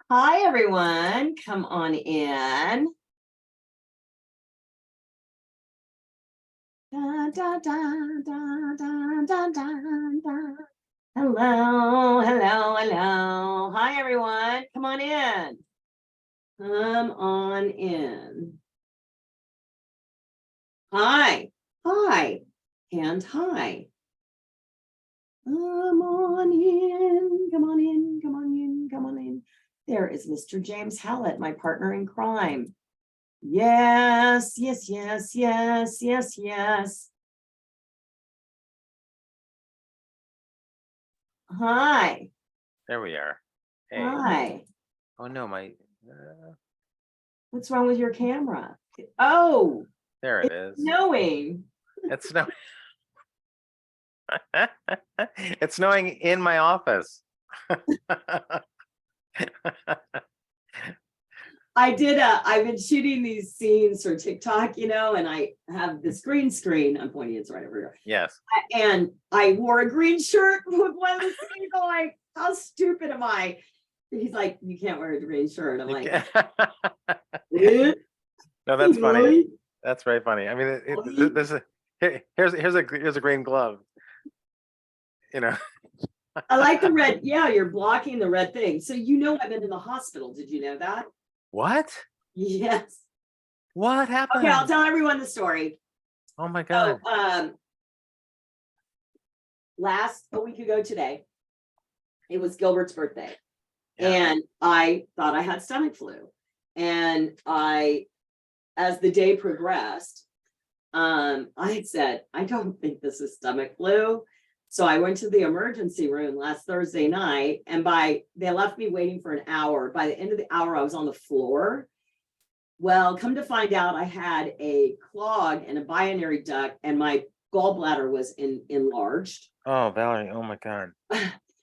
Hi, everyone. Come on in. Da, da, da, da, da, da, da, da. Hello, hello, hello. Hi, everyone. Come on in. Come on in. Hi, hi, and hi. Come on in, come on in, come on in, come on in. There is Mr. James Hallet, my partner in crime. Yes, yes, yes, yes, yes, yes. Hi, There we are. Hey. hi. Oh no, What's wrong with your camera? Oh, there it is. snowing. It's snowing. It's snowing in my office. I've been shooting these scenes for TikTok, and I have this green screen. I'm pointing, it's right over here. Yes. And I wore a green shirt with one of the scenes. I'm like, how stupid am I? He's like, you can't wear a green shirt. I'm like, No, that's funny. really? That's very funny. I mean, Really? this is here's a green glove. You know. I like the red. Yeah, you're blocking the red thing. So I've been in the hospital. Did you know that? What? Yes. What happened? Okay, I'll tell everyone the story. Oh my God. So, a week ago today, it was Gilbert's birthday. Yeah. And I thought I had stomach flu. And as the day progressed, I had said, I don't think this is stomach flu. So I went to the emergency room last Thursday night, and they left me waiting for an hour. By the end of the hour, I was on the floor. Well, come to find out, I had a clog and a binary duct, and my gallbladder was enlarged. Oh, Valerie. Oh my God.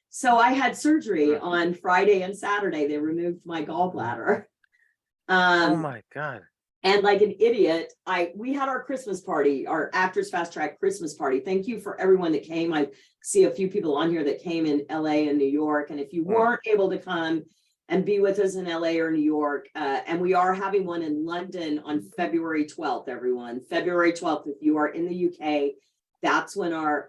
So I had surgery on Friday and Saturday. They removed my gallbladder. Oh my God. And like an idiot, we had our Christmas party, our Actors Fast Track Christmas party. Thank you for everyone that came. I see a few people on here that came in LA and New York. And if you weren't able to come and be with us in LA or New York, and we are having one in London on February 12th, everyone. February 12th, if you are in the UK, that's when our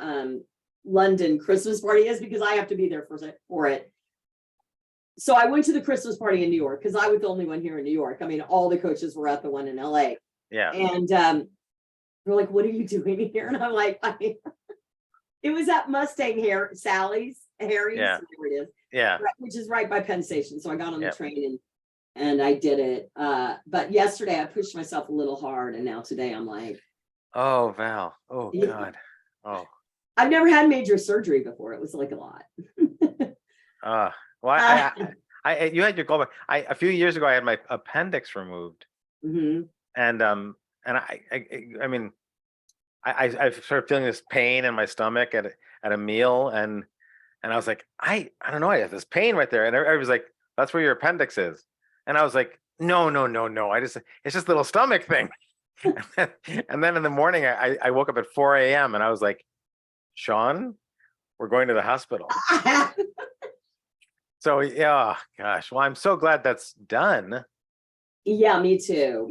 London Christmas party is, because I have to be there for it. So I went to the Christmas party in New York because I was the only one here in New York. I mean, all the coaches were at the one in LA. Yeah. And they're like, what are you doing here? And I'm like, it was at Mustang Harry's, Yeah. whatever it is. Yeah. Which is right by Penn Station. So I got on the train and I did it. But yesterday I pushed myself a little hard. And now today I'm like, oh, Val. Oh God. Oh. I've never had major surgery before. It was like a lot. Well, you had your gallbladder. A few years ago I had my appendix removed, and I mean, I started feeling this pain in my stomach at a meal, and I was like, I don't know, I have this pain right there, and everybody was like, that's where your appendix is, and I was like, no, it's just a little stomach thing, and then in the morning I woke up at 4 a.m. and I was like, Sean, we're going to the hospital. So yeah, gosh. Well, I'm so glad that's done. Yeah, me too.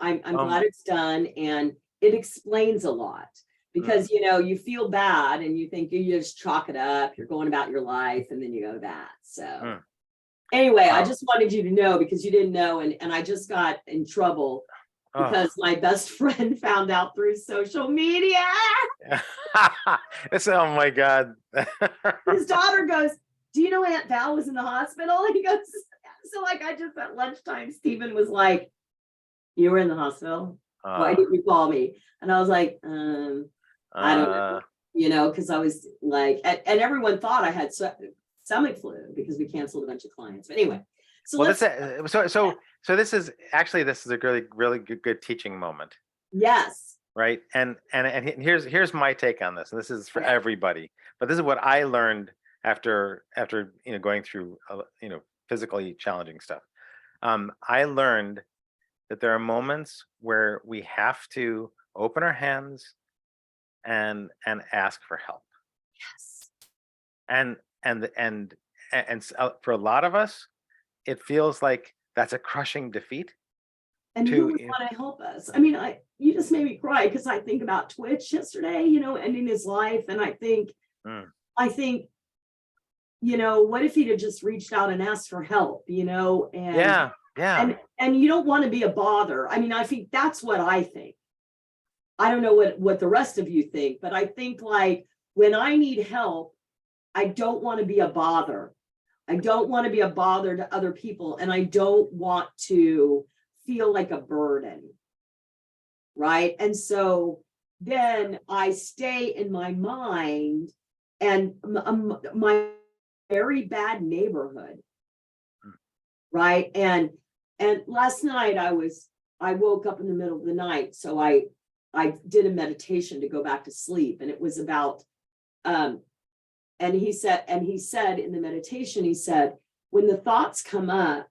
I'm glad it's done, and it explains a lot, because you feel bad and you think you just chalk it up, you're going about your life, and then you go that. So anyway, I just wanted you to know, because you didn't know, and I just got in trouble because my best friend found out through social media. Oh my God. His daughter goes, do you know Aunt Val was in the hospital? He goes, so like I just at lunchtime, Stephen was like, you were in the hospital? Why did you call me? And I was like, I don't know, because I was like, and everyone thought I had stomach flu because we canceled a bunch of clients. But anyway, so so this is a really good teaching moment. Yes. Right. And here's my take on this. And this is for everybody, but this is what I learned after going through physically challenging stuff. I learned that there are moments where we have to open our hands and ask for help. Yes. And for a lot of us, it feels like that's a crushing defeat. And who would want to help us? I mean, you just made me cry because I think about Twitch yesterday, ending his life. And I think, Mm. what if he'd have just reached out and asked for help, and Yeah. and you don't want to be a bother. I mean, I think that's what I think. I don't know what the rest of you think, but I think like when I need help, I don't want to be a bother. I don't want to be a bother to other people, and I don't want to feel like a burden. Right. And so then I stay in my mind and my very bad neighborhood. Right. And last night I woke up in the middle of the night. So I did a meditation to go back to sleep. And it was about, and he said in the meditation, he said, when the thoughts come up,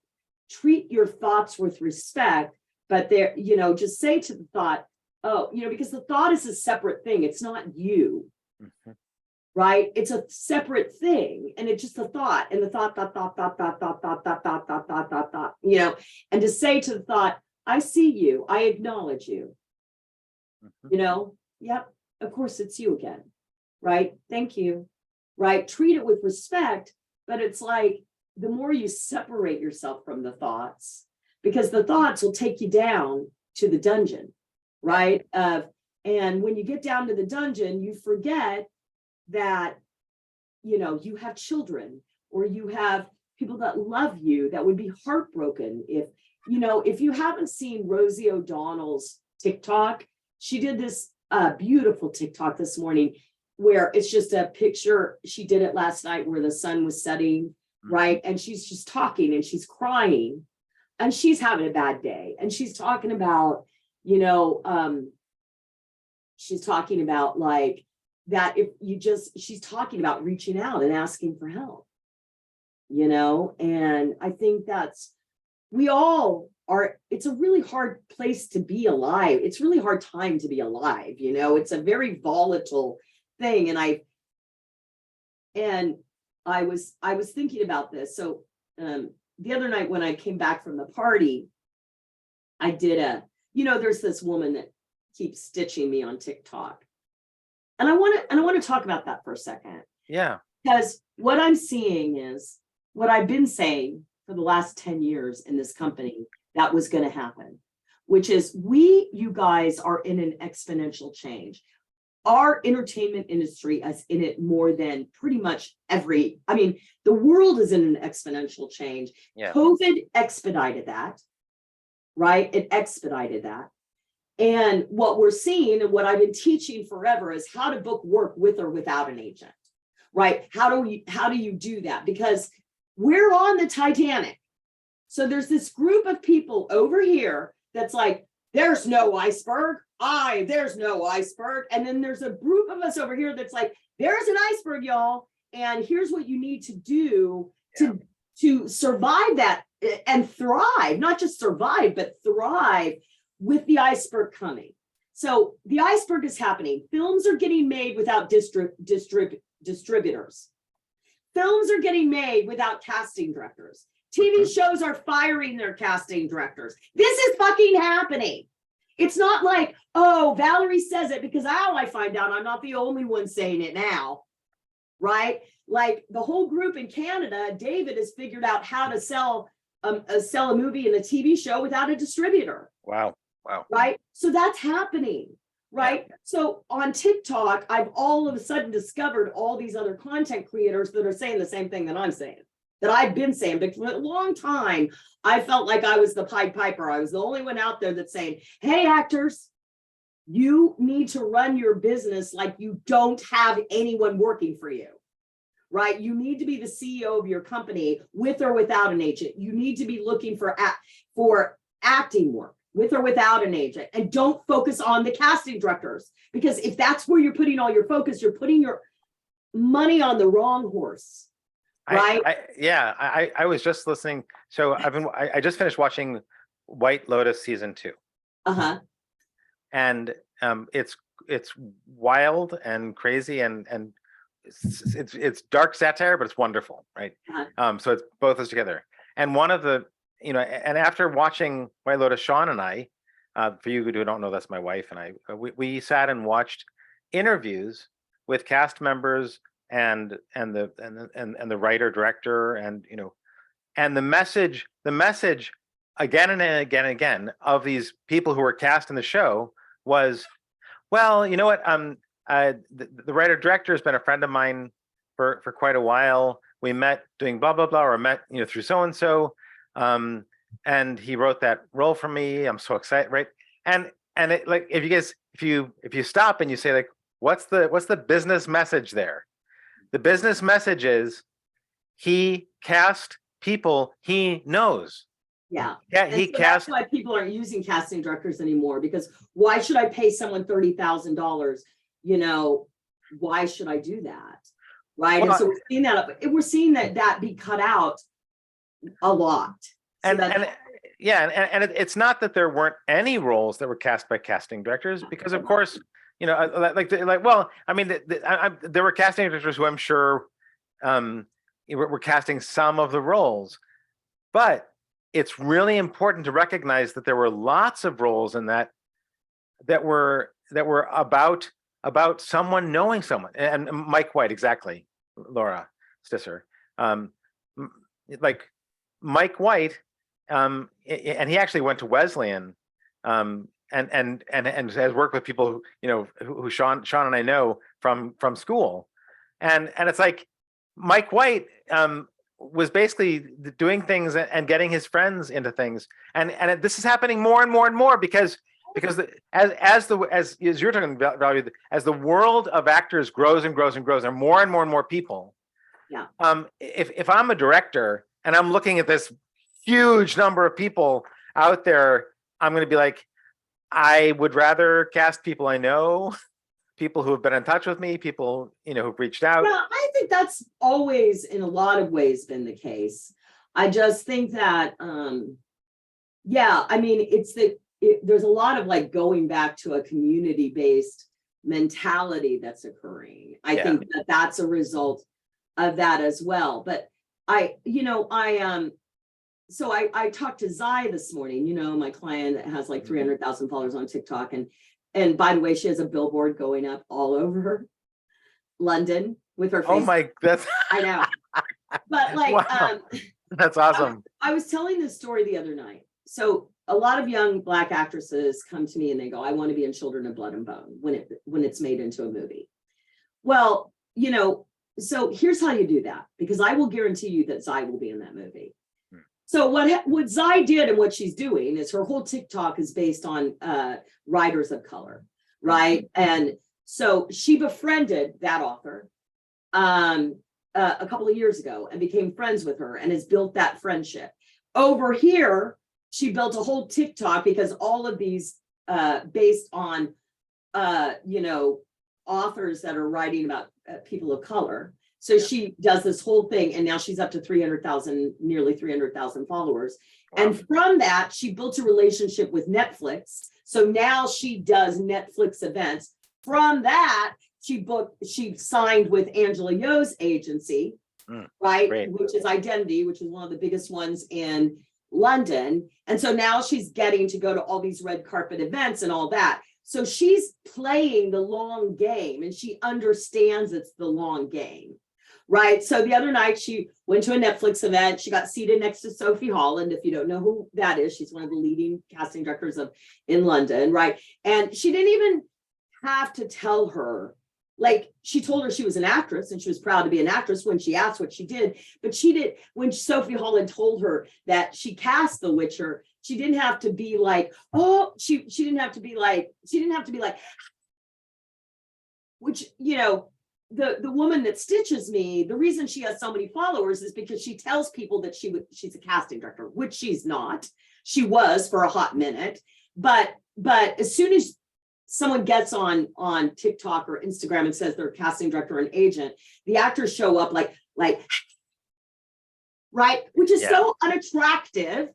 treat your thoughts with respect, but they're, just say to the thought, oh, because the thought is a separate thing. It's not you, right? It's a separate thing. And it's just a thought, and the thought, and to say to the thought, I see you, I acknowledge you, yep, of course it's you again, right? Thank you, right? Treat it with respect, but it's like, the more you separate yourself from the thoughts, because the thoughts will take you down to the dungeon, right? And when you get down to the dungeon, you forget that, you have children, or you have people that love you that would be heartbroken if you haven't seen Rosie O'Donnell's TikTok. She did this beautiful TikTok this morning where it's just a picture. She did it last night where the sun was setting. Right. And she's just talking and she's crying and she's having a bad day. And she's talking about, she's talking about like that she's talking about reaching out and asking for help, and I think we all are, it's a really hard place to be alive. It's really hard time to be alive. It's a very volatile thing. And I was thinking about this. So the other night when I came back from the party, I did there's this woman that keeps stitching me on TikTok. And I want to talk about that for a second. Yeah. Because what I'm seeing is what I've been saying for the last 10 years in this company that was going to happen, which is you guys are in an exponential change. Our entertainment industry is in it more than pretty much the world is in an exponential change. Yeah. COVID expedited that, right? It expedited that. And what we're seeing and what I've been teaching forever is how to book work with or without an agent, right? How do you do that? Because we're on the Titanic. So there's this group of people over here that's like, there's no iceberg. There's no iceberg. And then there's a group of us over here that's like, there's an iceberg, y'all. And here's what you need to do to survive that and thrive, not just survive, but thrive with the iceberg coming. So the iceberg is happening. Films are getting made without distributors. Films are getting made without casting directors. TV shows are firing their casting directors. This is fucking happening. It's not like, oh, Valerie says it, because now I find out I'm not the only one saying it now, right? Like the whole group in Canada, David has figured out how to sell a movie and a TV show without a distributor. Wow. Right? So that's happening, right? Yeah. So on TikTok, I've all of a sudden discovered all these other content creators that are saying the same thing that I'm saying, that I've been saying. But for a long time, I felt like I was the Pied Piper. I was the only one out there that's saying, hey, actors, you need to run your business like you don't have anyone working for you, right? You need to be the CEO of your company with or without an agent. You need to be looking for acting work with or without an agent, and don't focus on the casting directors, because if that's where you're putting all your focus, you're putting your money on the wrong horse. Right. I was just listening. So I just finished watching White Lotus season 2. And it's wild and crazy and it's dark satire, but it's wonderful, right? So it's both those together. and one of the, and after watching White Lotus, Sean and I, for you who don't know, that's my wife and I, we sat and watched interviews with cast members and the writer director, and and the message again and again and again of these people who were cast in the show was, well, you know what, the writer director has been a friend of mine for quite a while. We met doing blah blah blah, or met through so and so, and he wrote that role for me. I'm so excited, right? And it, like, if you stop and you say, like, what's the business message there? The business message is he cast people he knows. Yeah. Yeah, And he so cast. that's why people aren't using casting directors anymore, because why should I pay someone $30,000? Why should I do that? Right. Well, and so we're seeing that be cut out a lot. So and it's not that there weren't any roles that were cast by casting directors, because of course, well, I mean, there were casting directors who I'm sure were casting some of the roles, but it's really important to recognize that there were lots of roles in that were about someone knowing someone. And Mike White, exactly, Laura Stisser, like Mike White, and he actually went to Wesleyan, and has worked with people who Sean and I know from school, and it's like Mike White was basically doing things and getting his friends into things, and this is happening more and more and more because as you're talking about, Valerie, as the world of actors grows and grows and grows, and more and more people. Yeah. If I'm a director and I'm looking at this huge number of people out there, I'm going to be like, I would rather cast people I know, people who have been in touch with me, people who've reached out. Yeah, I think that's always in a lot of ways been the case. I just think that I mean, there's a lot of like going back to a community-based mentality that's occurring. I think that's a result of that as well. But so I talked to Zai this morning, my client that has like 300,000 followers on TikTok. And by the way, she has a billboard going up all over London with her face. Oh my, that's I know. But like, wow. That's awesome. I was telling this story the other night. So a lot of young Black actresses come to me and they go, I want to be in Children of Blood and Bone when it's made into a movie. Well, so here's how you do that, because I will guarantee you that Zai will be in that movie. So what Zai did and what she's doing is her whole TikTok is based on writers of color, right? And so she befriended that author a couple of years ago and became friends with her and has built that friendship. Over here, she built a whole TikTok because all of these based on authors that are writing about people of color. So she does this whole thing, and now she's up to 300,000, nearly 300,000 followers. Wow. And from that, she built a relationship with Netflix. So now she does Netflix events. From that, she signed with Angela Yeo's agency, right? Great. Which is Identity, which is one of the biggest ones in London. And so now she's getting to go to all these red carpet events and all that. So she's playing the long game, and she understands it's the long game. Right. So the other night she went to a Netflix event. She got seated next to Sophie Holland. If you don't know who that is, she's one of the leading casting directors in London. Right. And she didn't even have to tell her, like, she told her she was an actress and she was proud to be an actress when she asked what she did. But she did, when Sophie Holland told her that she cast The Witcher, she didn't have to be like, oh, she didn't have to be like, which, the woman that stitches me, the reason she has so many followers is because she tells people that she's a casting director, which she's not. She was for a hot minute, but as soon as someone gets on TikTok or Instagram and says they're a casting director or an agent, the actors show up like right, which is so unattractive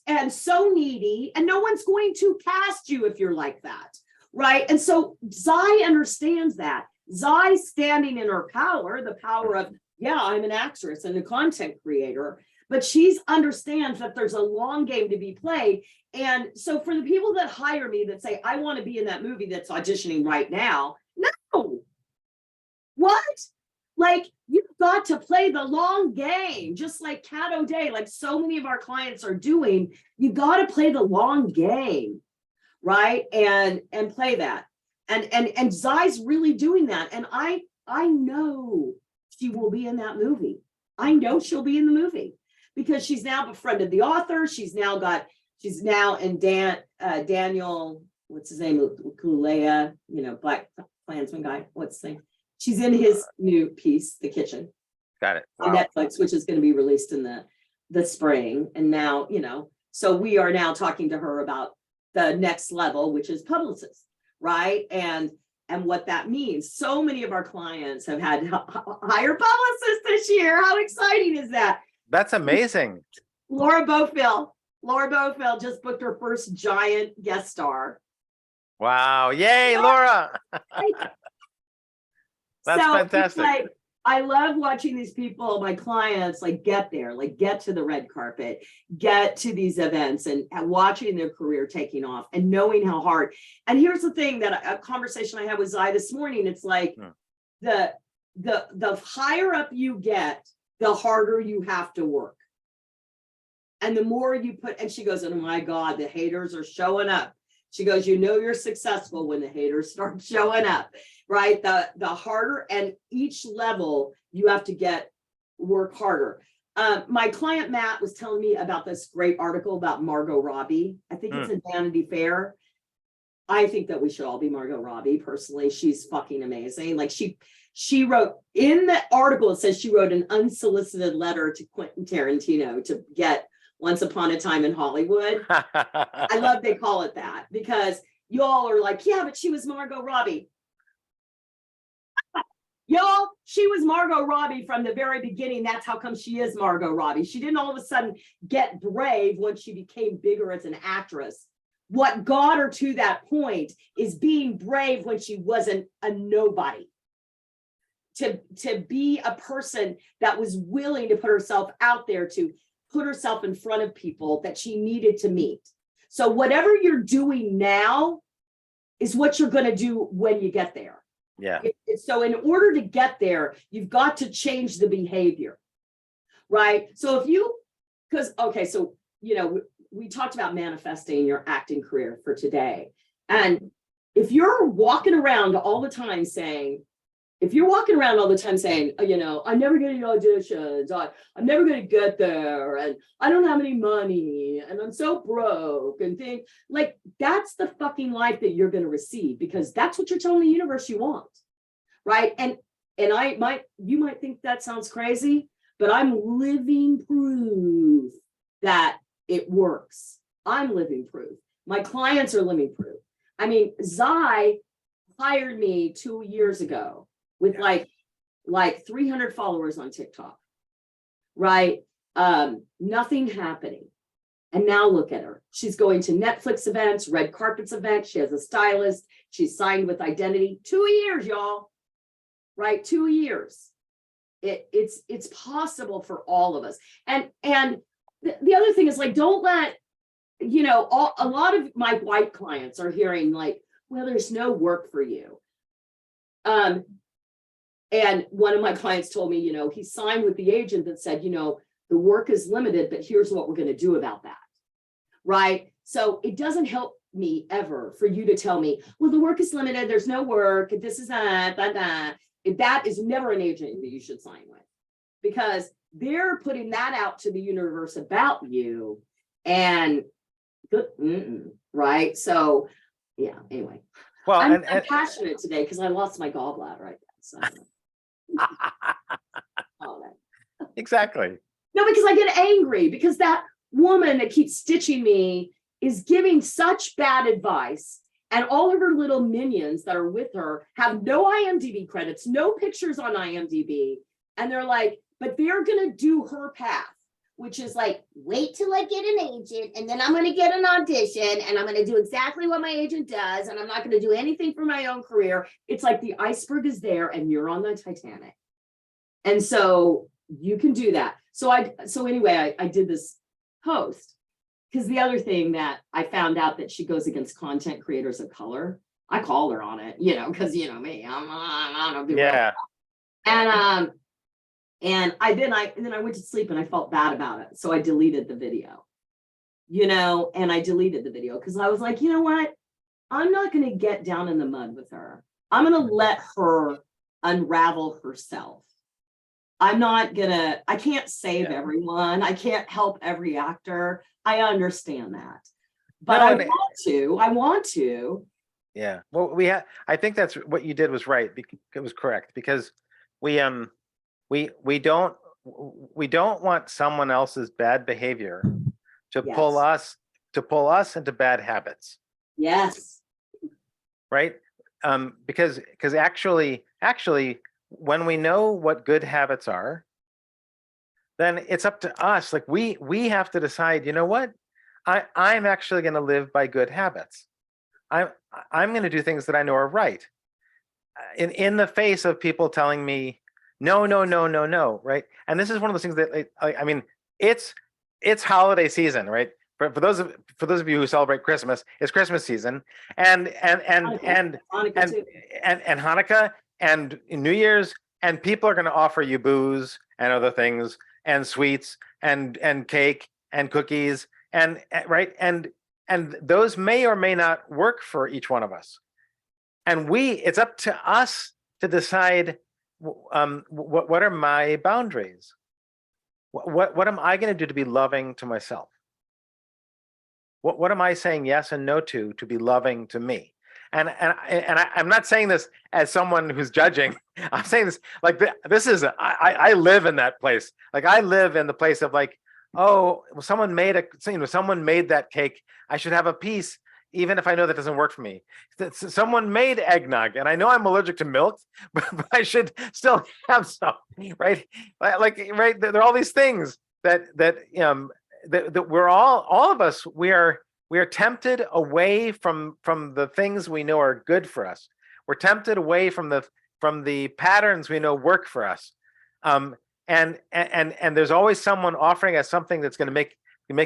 and so needy, and no one's going to cast you if you're like that, right? And so Zai understands that. Zai standing in her power, the power of, I'm an actress and a content creator, but she's understands that there's a long game to be played. And so for the people that hire me that say, I want to be in that movie that's auditioning right now, no. What? Like, you've got to play the long game, just like Cat O'Day, like so many of our clients are doing. You got to play the long game, right? And play that. And Zai's really doing that. And I know she will be in that movie. I know she'll be in the movie because she's now befriended the author. She's now in Daniel, what's his name? Kulea, Black Klansman guy. What's his name? She's in his new piece, The Kitchen. Got it. On Netflix, which is going to be released in the spring. And now, so we are now talking to her about the next level, which is publicist, right? And what that means. So many of our clients have had hire publicists this year. How exciting is that? That's amazing. Laura Bofill just booked her first giant guest star. Wow. Yay, Laura. That's fantastic. Like, I love watching these people, my clients, like get there, like get to the red carpet, get to these events and watching their career taking off and knowing how hard. And here's the thing that a conversation I had with Zai this morning, it's like the higher up you get, the harder you have to work. And the more you put, and she goes, oh my God, the haters are showing up. She goes, you're successful when the haters start showing up, right? The harder, and each level you have to work harder. My client Matt was telling me about this great article about Margot Robbie. I think it's in Vanity Fair. I think that we should all be Margot Robbie. Personally, she's fucking amazing. Like she wrote in the article, it says she wrote an unsolicited letter to Quentin Tarantino to get Once Upon a Time in Hollywood. I love they call it that because y'all are like, yeah, but she was Margot Robbie. Y'all, she was Margot Robbie from the very beginning. That's how come she is Margot Robbie. She didn't all of a sudden get brave when she became bigger as an actress. What got her to that point is being brave when she wasn't a nobody. To be a person that was willing to put herself out there, to put herself in front of people that she needed to meet. So whatever you're doing now is what you're going to do when you get there. Yeah. So in order to get there, you've got to change the behavior, right? So we talked about manifesting your acting career for today. And if you're walking around all the time saying, I'm never getting auditions, I'm never going to get there, and I don't have any money, and I'm so broke, and things like that's the fucking life that you're going to receive because that's what you're telling the universe you want, right? And you might think that sounds crazy, but I'm living proof that it works. I'm living proof. My clients are living proof. I mean, Zai hired me 2 years ago with like 300 followers on TikTok, right? Nothing happening. And now look at her. She's going to Netflix events, red carpets events. She has a stylist. She's signed with Identity. 2 years, y'all, right? 2 years. It's possible for all of us. And the other thing is like, don't let, a lot of my white clients are hearing like, well, there's no work for you. And one of my clients told me, he signed with the agent that said, the work is limited, but here's what we're going to do about that. Right. So it doesn't help me ever for you to tell me, well, the work is limited. There's no work. This is that is never an agent that you should sign with because they're putting that out to the universe about you. And right. So, yeah, anyway. Well, I'm passionate today because I lost my gallbladder right now. So. Exactly. No, because I get angry because that woman that keeps stitching me is giving such bad advice, and all of her little minions that are with her have no IMDb credits, no pictures on IMDb, and they're like, but they're gonna do her path, which is like, wait till I get an agent, and then I'm gonna get an audition, and I'm gonna do exactly what my agent does, and I'm not gonna do anything for my own career. It's like the iceberg is there, and you're on the Titanic. And so you can do that. So anyway, I did this post, because the other thing that I found out that she goes against content creators of color. I called her on it, because me, I don't do well. Yeah. And then I went to sleep and I felt bad about it. So I deleted the video, and I deleted the video because I was like, you know what? I'm not going to get down in the mud with her. I'm going to let her unravel herself. I can't save everyone. I can't help every actor. I understand that. But No, I want to. Yeah. Well, I think that's what you did was right. It was correct because we don't want someone else's bad behavior to pull us into bad habits. Yes. Right. Because actually, when we know what good habits are, then it's up to us. Like we have to decide, you know what? I'm actually going to live by good habits. I'm going to do things that I know are right. In the face of people telling me, no, right? And this is one of those things that I mean, it's holiday season, right? For those of you who celebrate Christmas, it's Christmas season, and Hanukkah and New Year's, and people are going to offer you booze and other things and sweets and cake and cookies and right and those may or may not work for each one of us, and it's up to us to decide what are my boundaries. What am I going to do to be loving to myself? What am I saying yes and no to be loving to me? And I'm not saying this as someone who's judging. I'm saying this like this is I live in that place. Like I live in the place of like, oh, someone made that cake. I should have a piece, even if I know that doesn't work for me. Someone made eggnog, and I know I'm allergic to milk, but I should still have some, right? Like, right? There are all these things that we're all of us. We are tempted away from the things we know are good for us. We're tempted away from the patterns we know work for us. And there's always someone offering us something that's going to make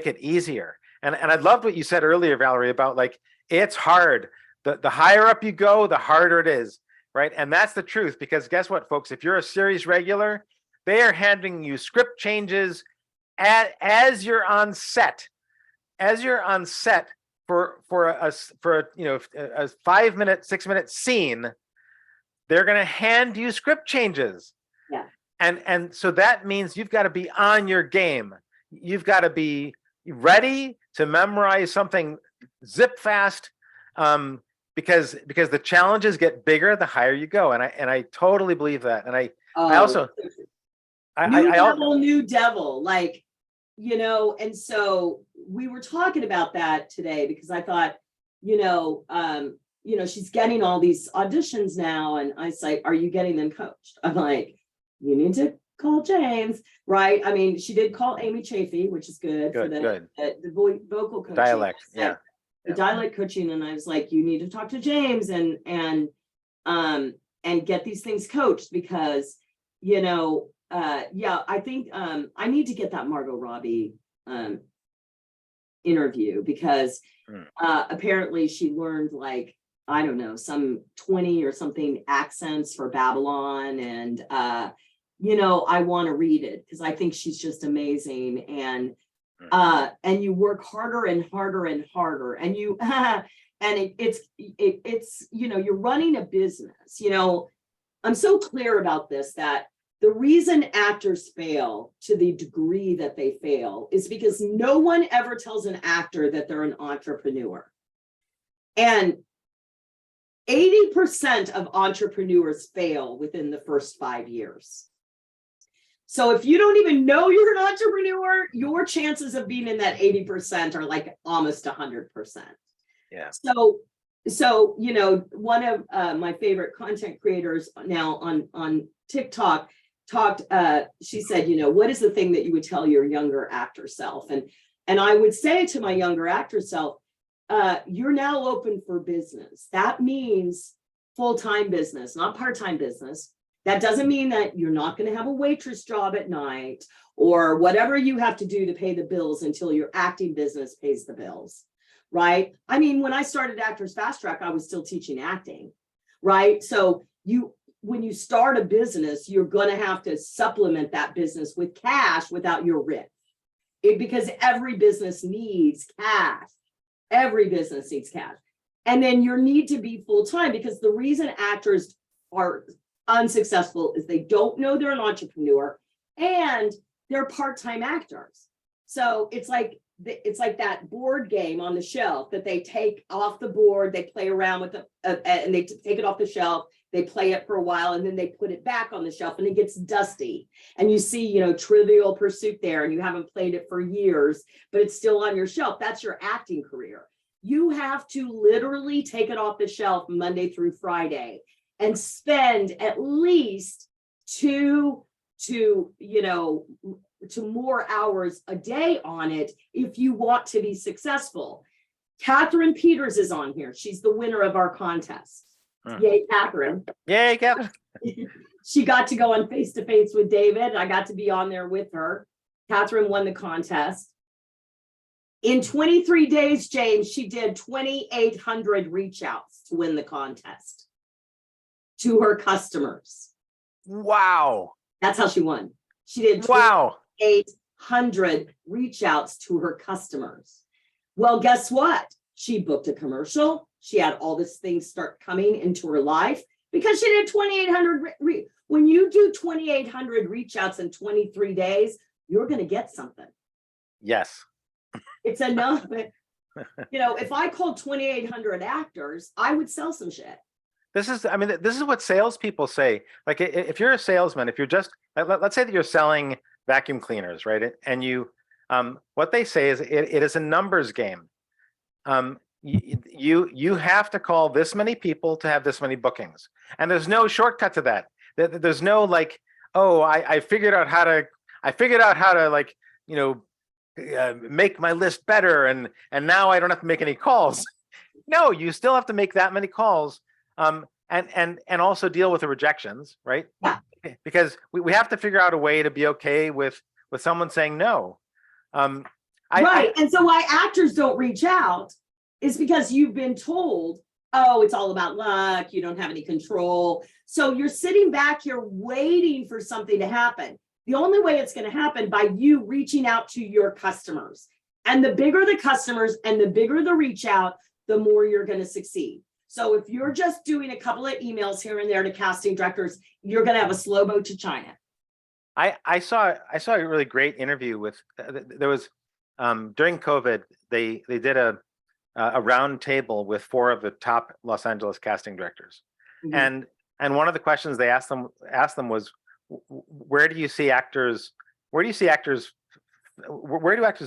it easier. And I loved what you said earlier, Valerie, about like it's hard. The higher up you go, the harder it is, right? And that's the truth, because guess what, folks? If you're a series regular, they are handing you script changes as you're on set. As you're on set for a 5-minute, 6-minute scene, they're going to hand you script changes. Yeah. And so that means you've got to be on your game. You've got to be ready to memorize something zip fast, because the challenges get bigger the higher you go. And I totally believe that. And I also new devil, like, and so we were talking about that today because I thought, she's getting all these auditions now, and I say, are you getting them coached? I'm like, you need to call James, right? I mean, she did call Amy Chafee, which is good for the vocal coaching. Dialect, the dialect coaching, and I was like, you need to talk to James and get these things coached, because I think I need to get that Margot Robbie interview, because apparently she learned, like, I don't know, some 20 or something accents for Babylon, and I want to read it because I think she's just amazing. And you work harder and harder and harder, and you and it's you're running a business. I'm so clear about this, that the reason actors fail to the degree that they fail is because no one ever tells an actor that they're an entrepreneur. And 80% of entrepreneurs fail within the first 5 years. So if you don't even know you're an entrepreneur, your chances of being in that 80% are like almost 100%. Yeah. So one of my favorite content creators now on TikTok she said, what is the thing that you would tell your younger actor self? And I would say to my younger actor self, you're now open for business. That means full-time business, not part-time business. That doesn't mean that you're not going to have a waitress job at night or whatever you have to do to pay the bills until your acting business pays the bills, right? I mean, when I started Actors Fast Track, I was still teaching acting, right? So when you start a business, you're going to have to supplement that business with cash without your rich. Because every business needs cash. Every business needs cash. And then you need to be full-time, because the reason actors are unsuccessful is they don't know they're an entrepreneur and they're part-time actors. So it's like that board game on the shelf that they take off the board, they play around with it, and they take it off the shelf, they play it for a while, and then they put it back on the shelf and it gets dusty. And you see, Trivial Pursuit there, and you haven't played it for years, but it's still on your shelf. That's your acting career. You have to literally take it off the shelf Monday through Friday and spend at least two to more hours a day on it if you want to be successful. Catherine Peters is on here. She's the winner of our contest. Yay, Catherine. Yay, Catherine. She got to go on Face to Face with David. I got to be on there with her. Catherine won the contest. In 23 days, James, she did 2,800 reach outs to win the contest to her customers. Wow. That's how she won. She did 2,800 reach outs to her customers. Well, guess what? She booked a commercial. She had all these things start coming into her life because she did 2,800. When you do 2,800 reach outs in 23 days, you're going to get something. Yes. It's enough. If I called 2,800 actors, I would sell some shit. This is what salespeople say. Like, if you're a salesman, if you're just, let's say that you're selling vacuum cleaners, right? And what they say is it is a numbers game. You have to call this many people to have this many bookings, and there's no shortcut to that. There's no like, oh, I figured out how to like, make my list better, and now I don't have to make any calls. No, you still have to make that many calls, and also deal with the rejections, right? Yeah. Because we have to figure out a way to be okay with someone saying no. Right. And so why actors don't reach out is because you've been told, oh, it's all about luck, you don't have any control. So you're sitting back here waiting for something to happen. The only way it's going to happen by you reaching out to your customers. And the bigger the customers and the bigger the reach out, the more you're going to succeed. So if you're just doing a couple of emails here and there to casting directors, you're going to have a slow boat to China. I saw a really great interview with, there was, during COVID, they did a round table with 4 of the top Los Angeles casting directors. Mm-hmm. And one of the questions they asked them was, where do actors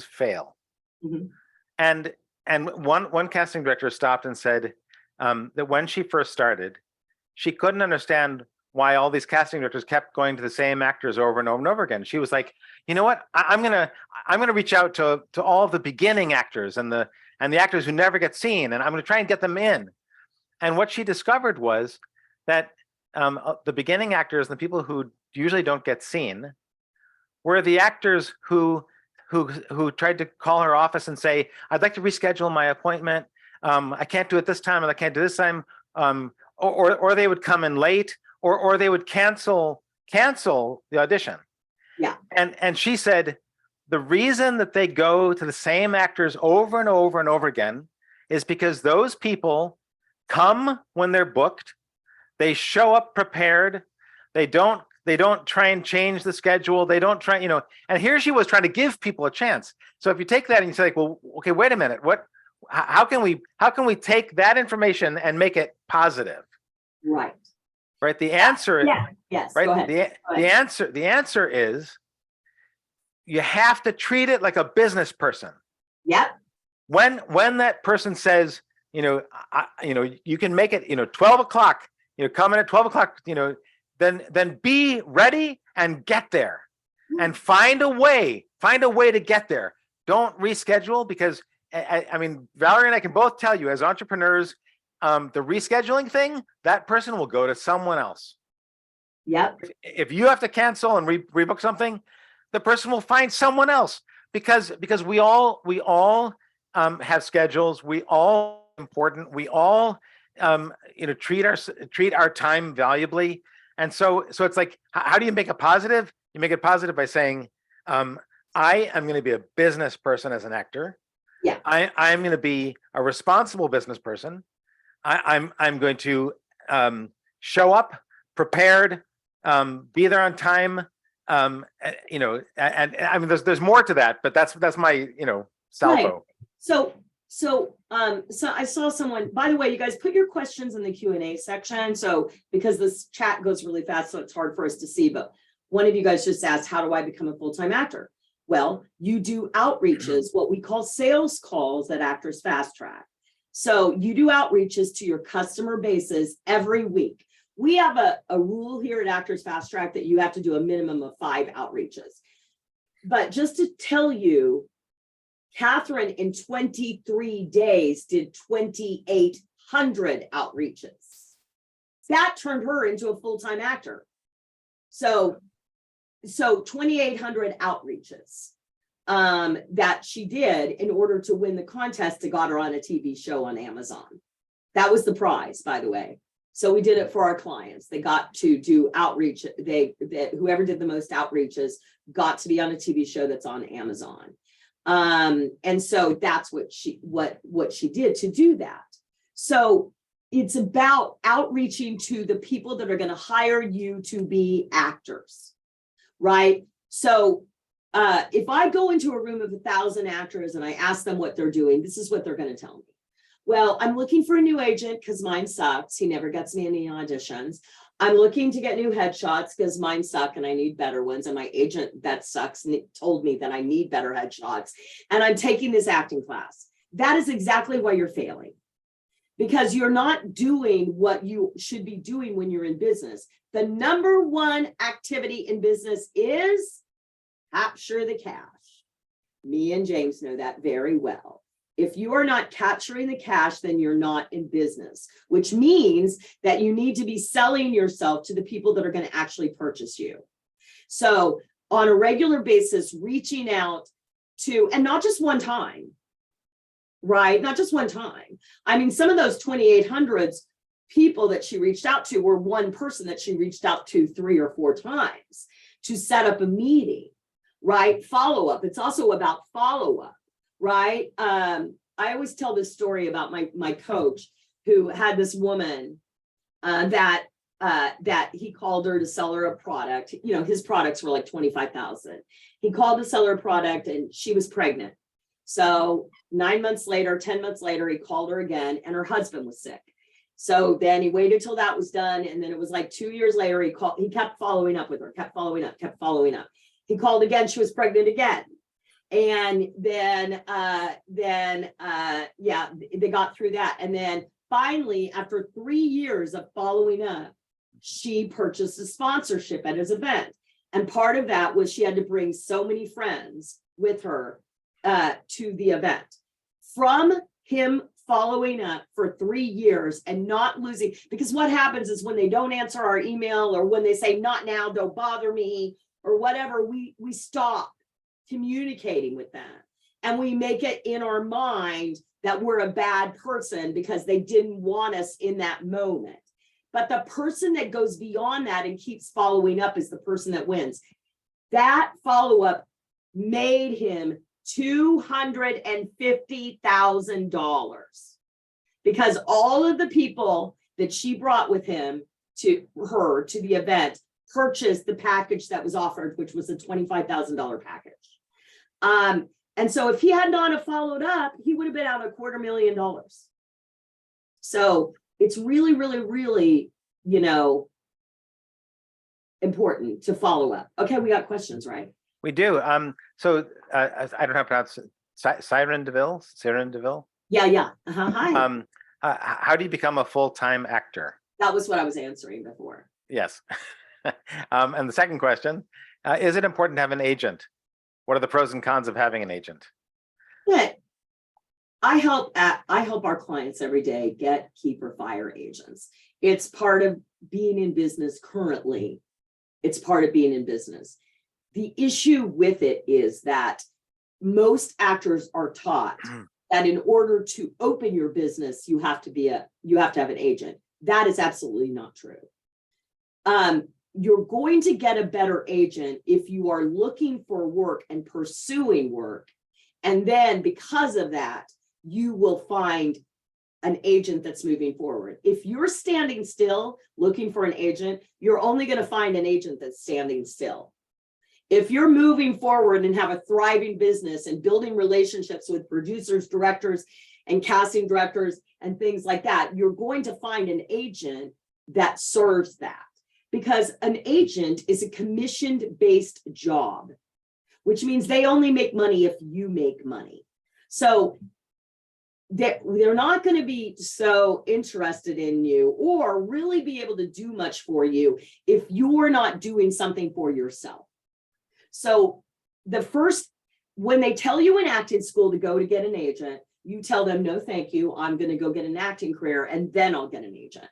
fail? Mm-hmm. And one casting director stopped and said that when she first started, she couldn't understand why all these casting directors kept going to the same actors over and over and over again. She was like, you know what? I'm gonna reach out to all of the beginning actors and the actors who never get seen, and I'm gonna try and get them in. And what she discovered was that the beginning actors and the people who usually don't get seen were the actors who tried to call her office and say, I'd like to reschedule my appointment. I can't do it this time, and I can't do this time. Or they would come in late, or they would cancel the audition. Yeah. And she said, the reason that they go to the same actors over and over and over again is because those people come when they're booked. They show up prepared. They don't try and change the schedule. They don't try, and here she was trying to give people a chance. So if you take that and you say, like, well, okay, wait a minute, how can we take that information and make it positive? Right. Right. The answer is, yes. Right. Go ahead. The answer is, you have to treat it like a business person. Yep. When that person says, you can make it, 12 o'clock, come in at 12 o'clock, then be ready and get there, and find a way to get there. Don't reschedule, because I mean, Valerie and I can both tell you, as entrepreneurs, the rescheduling thing, that person will go to someone else. Yep. If you have to cancel and rebook something, the person will find someone else, because we all have schedules. We all important. We all treat our time valuably. And so it's like, how do you make it positive? You make it positive by saying, I am going to be a business person as an actor. Yeah. I'm going to be a responsible business person. I'm going to show up prepared, be there on time. And I mean, there's more to that, but that's my salvo. Right. So I saw someone, by the way, you guys put your questions in the Q&A section. So because this chat goes really fast, so it's hard for us to see, but one of you guys just asked, how do I become a full-time actor? Well, you do outreaches, what we call sales calls at Actors Fast Track. So you do outreaches to your customer bases every week. We have a rule here at Actors Fast Track that you have to do a minimum of 5 outreaches. But just to tell you, Catherine in 23 days did 2,800 outreaches. That turned her into a full-time actor. So 2,800 outreaches that she did in order to win the contest that got her on a TV show on Amazon. That was the prize, by the way. So we did it for our clients. They got to do outreach. Whoever did the most outreaches got to be on a TV show that's on Amazon. And so that's what she did to do that. So it's about outreaching to the people that are going to hire you to be actors, right? So if I go into a room of 1,000 actors and I ask them what they're doing, this is what they're going to tell me. Well, I'm looking for a new agent because mine sucks. He never gets me any auditions. I'm looking to get new headshots because mine suck and I need better ones. And my agent that sucks told me that I need better headshots. And I'm taking this acting class. That is exactly why you're failing. Because you're not doing what you should be doing when you're in business. The number one activity in business is capture the cash. Me and James know that very well. If you are not capturing the cash, then you're not in business, which means that you need to be selling yourself to the people that are going to actually purchase you. So on a regular basis, reaching out to, and not just one time, right? Not just one time. I mean, some of those 2,800s people that she reached out to were one person that she reached out to 3 or 4 times to set up a meeting, right? Follow-up. It's also about follow-up. Right. I always tell this story about my coach who had this woman that he called her to sell her a product. You know, his products were like 25,000. He called to sell her a product and she was pregnant. So 9 months later, 10 months later, he called her again and her husband was sick. So then he waited till that was done. And then it was like 2 years later, he kept following up with her, kept following up. He called again. She was pregnant again. And then they got through that. And then finally, after 3 years of following up, she purchased a sponsorship at his event. And part of that was she had to bring so many friends with her to the event. From him following up for 3 years and not losing, because what happens is when they don't answer our email or when they say not now, don't bother me or whatever, we stop communicating with them. And we make it in our mind that we're a bad person because they didn't want us in that moment. But the person that goes beyond that and keeps following up is the person that wins. That follow-up made him $250,000 because all of the people that she brought with him to the event purchased the package that was offered, which was a $25,000 package. And so if he had not have followed up, he would have been out $250,000. So it's really, really, really, important to follow up. Okay, we got questions, right? We do. So I don't know how to pronounce it. Siren DeVille? Yeah. Hi. How do you become a full-time actor? That was what I was answering before. Yes. And the second question, is it important to have an agent? What are the pros and cons of having an agent? Yeah. I help our clients every day get, keep, or fire agents. It's part of being in business currently It's part of being in business. The issue with it is that most actors are taught that in order to open your business, you have to have an agent. That is absolutely not true. You're going to get a better agent if you are looking for work and pursuing work. And then because of that, you will find an agent that's moving forward. If you're standing still looking for an agent, you're only going to find an agent that's standing still. If you're moving forward and have a thriving business and building relationships with producers, directors, and casting directors and things like that, you're going to find an agent that serves that. Because an agent is a commission-based job, which means they only make money if you make money. So they're not going to be so interested in you or really be able to do much for you if you're not doing something for yourself. So when they tell you in acting school to go to get an agent, you tell them, no, thank you. I'm going to go get an acting career and then I'll get an agent.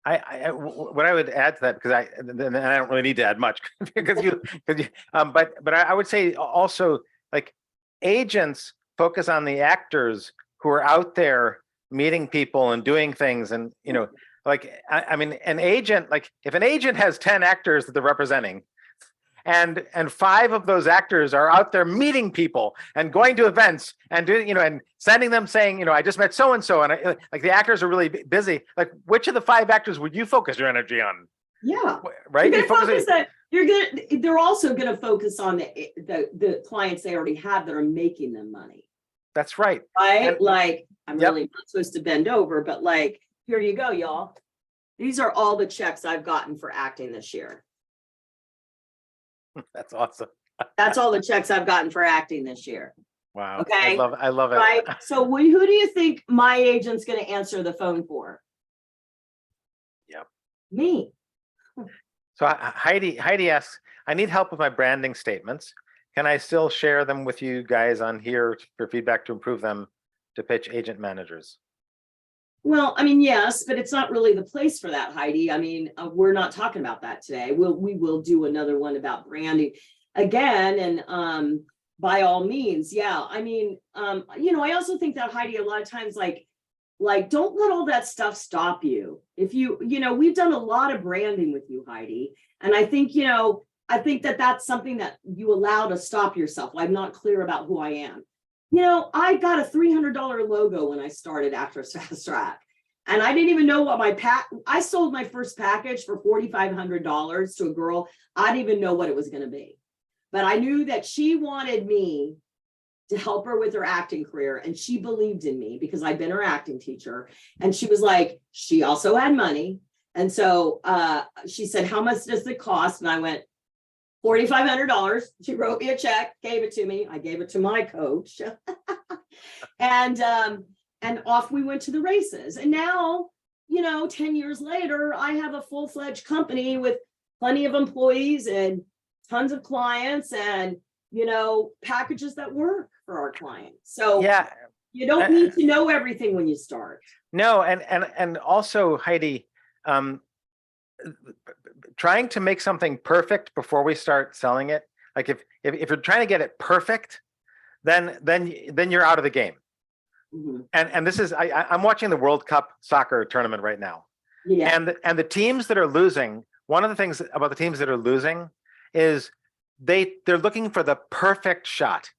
What I would add to that, because I don't really need to add much but I would say also, like, agents focus on the actors who are out there meeting people and doing things, and like I mean, an agent, like if an agent has 10 actors that they're representing, and 5 of those actors are out there meeting people and going to events and doing, and sending them saying, I just met so and so, and like the actors are really busy. Like, which of the 5 actors would you focus your energy on? Yeah, right. They're also going to focus on the clients they already have that are making them money. That's right. Right. Like, I'm really not supposed to bend over, but like, here you go, y'all. These are all the checks I've gotten for acting this year. That's awesome. That's all the checks I've gotten for acting this year. Wow. Okay. I love it. Right. So who do you think my agent's going to answer the phone for? Yep. Me. So Heidi asks, I need help with my branding statements. Can I still share them with you guys on here for feedback to improve them to pitch agent managers? Well, I mean, yes, but it's not really the place for that, Heidi. I mean, we're not talking about that today. We will do another one about branding again, and by all means, yeah. I mean, I also think that, Heidi, a lot of times, like don't let all that stuff stop you. If we've done a lot of branding with you, Heidi, and I think that that's something that you allow to stop yourself. I'm not clear about who I am. I got a $300 logo when I started Actors Fast Track, and I didn't even know what I sold my first package for $4,500 to a girl. I didn't even know what it was going to be, but I knew that she wanted me to help her with her acting career, and she believed in me because I'd been her acting teacher, and she was like, she also had money, and so she said, how much does it cost? And I went, $4,500. She wrote me a check, gave it to me. I gave it to my coach. and off we went to the races. And now, 10 years later, I have a full-fledged company with plenty of employees and tons of clients and, packages that work for our clients. So yeah, you don't need to know everything when you start. No, and also, Heidi, trying to make something perfect before we start selling it, like if you're trying to get it perfect, then you're out of the game. Mm-hmm. And this is I'm watching the World Cup soccer tournament right now. Yeah. And the teams that are losing, one of the things about the teams that are losing is they're looking for the perfect shot.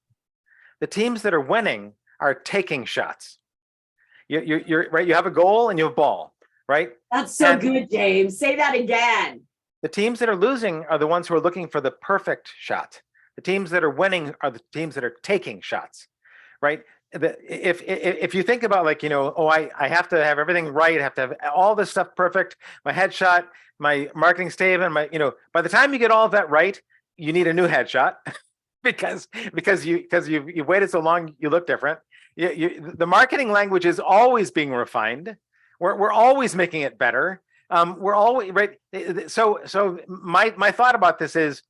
The teams that are winning are taking shots. You're right. You have a goal and you have a ball, right? That's so good, James. Say that again. The teams that are losing are the ones who are looking for the perfect shot. The teams that are winning are the teams that are taking shots, right? If you think about, like, I have to have everything right, I have to have all this stuff perfect, my headshot, my marketing statement, by the time you get all of that right, you need a new headshot because you waited so long, you look different. The marketing language is always being refined. We're always making it better. We're always right. So my thought about this is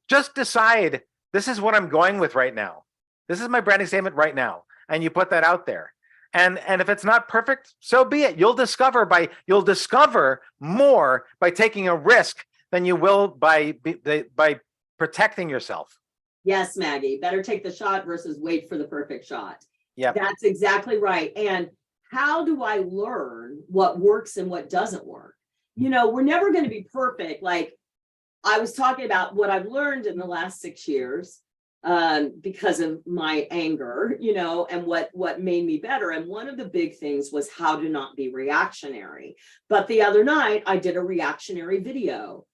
just decide, this is what I'm going with right now. This is my branding statement right now. And you put that out there. And if it's not perfect, so be it. You'll discover more by taking a risk than you will by protecting yourself. Yes, Maggie, better take the shot versus wait for the perfect shot. Yeah, That's exactly right. And how do I learn what works and what doesn't work? We're never going to be perfect. Like I was talking about what I've learned in the last 6 years because of my anger, and what made me better. And one of the big things was how to not be reactionary. But the other night I did a reactionary video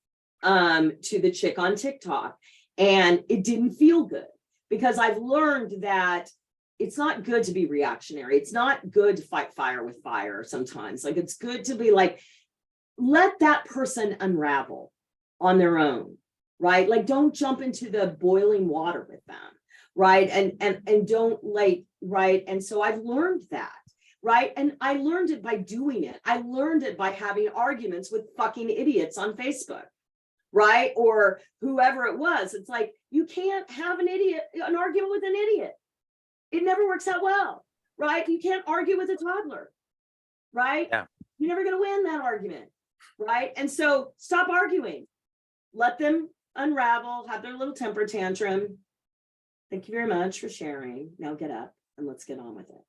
to the chick on TikTok, and it didn't feel good because I've learned that it's not good to be reactionary. It's not good to fight fire with fire sometimes. Like it's good to be like, let that person unravel on their own, right? Like don't jump into the boiling water with them, right? And don't right? And so I've learned that, right? And I learned it by doing it. I learned it by having arguments with fucking idiots on Facebook, right? Or whoever it was. It's like, you can't have an argument with an idiot. It never works out well, right? You can't argue with a toddler, right? yeah, You're never going to win that argument, right? And so stop arguing. Let them unravel, have their little temper tantrum. Thank you very much for sharing. Now get up and let's get on with it,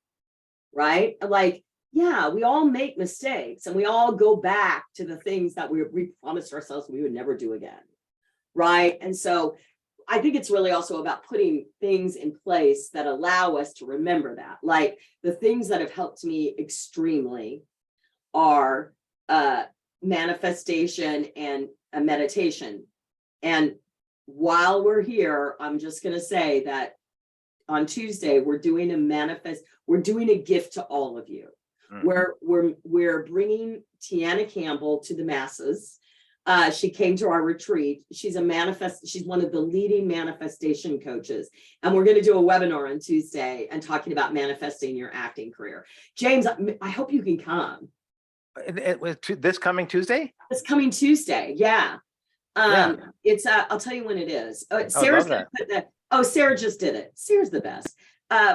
right? Like, yeah, we all make mistakes and we all go back to the things that we promised ourselves we would never do again, right? And so I think it's really also about putting things in place that allow us to remember that. Like the things that have helped me extremely are manifestation and a meditation. And while we're here, I'm just going to say that on Tuesday, we're doing a gift to all of you. We're bringing Tiana Campbell to the masses. She came to our retreat. She's one of the leading manifestation coaches. And we're going to do a webinar on Tuesday and talking about manifesting your acting career. James, I hope you can come. it was this coming Tuesday. It's coming Tuesday. Yeah. Yeah. It's I'll tell you when it is. Sarah just did it. Sarah's the best.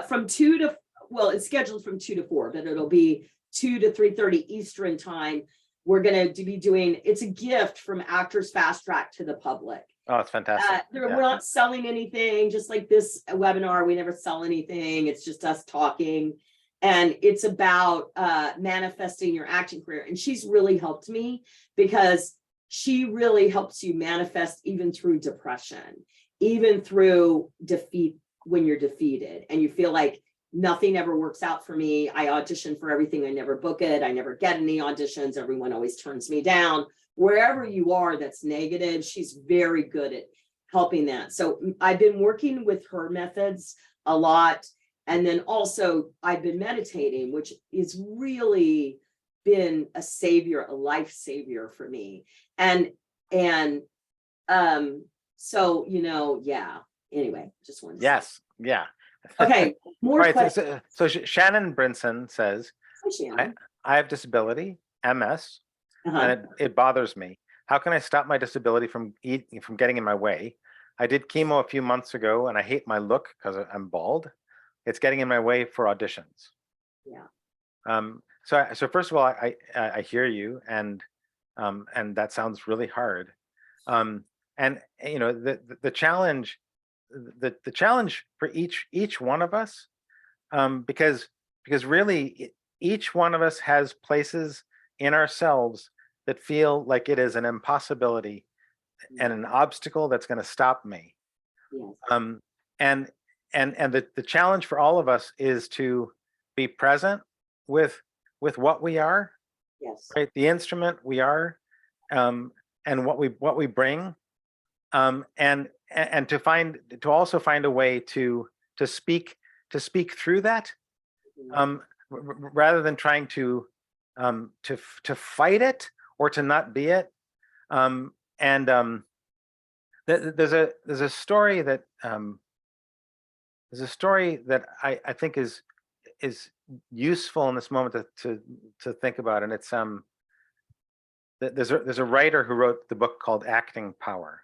From 2 to, well, it's scheduled from 2 to 4, but it'll be 2 to 3:30 Eastern time. We're going to be doing, it's a gift from Actors Fast Track to the public. Oh, it's fantastic. We're not selling anything, just like this webinar, we never sell anything. It's just us talking. And it's about manifesting your acting career. And she's really helped me because she really helps you manifest even through depression, even through defeat, when you're defeated and you feel like nothing ever works out for me. I audition for everything. I never book it. I never get any auditions. Everyone always turns me down. Wherever you are that's negative, she's very good at helping that. So I've been working with her methods a lot. And then also I've been meditating, which is really been a savior, a life savior for me. And so, yeah, anyway, just wanted to Yes. Yeah. Okay, more Right. questions. So Shannon Brinson says, Hi, Shannon. I have disability, MS, Uh-huh. and it bothers me. How can I stop my disability from getting in my way? I did chemo a few months ago and I hate my look because I'm bald. It's getting in my way for auditions. Yeah. So first of all, I hear you, and that sounds really hard. And the challenge, the challenge for each one of us, because really each one of us has places in ourselves that feel like it is an impossibility and an obstacle that's going to stop me. Yes. And the challenge for all of us is to be present with what we are, Yes. right? The instrument we are, and what we bring, and to also find a way to speak through that, rather than trying to fight it or to not be it. There's a story that I think is useful in this moment to think about, and it's there's a writer who wrote the book called Acting Power,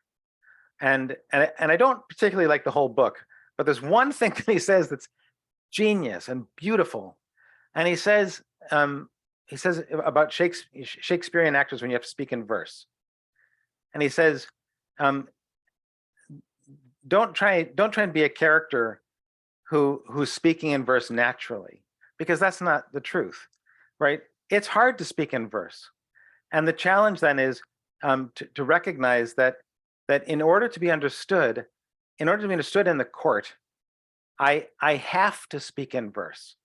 and I don't particularly like the whole book, but there's one thing that he says that's genius and beautiful, and he says about Shakespearean actors when you have to speak in verse. and he says, um, don't try and be a character who's speaking in verse naturally, because that's not the truth, right? It's hard to speak in verse. And the challenge then is to recognize that in order to be understood, in the court, I have to speak in verse,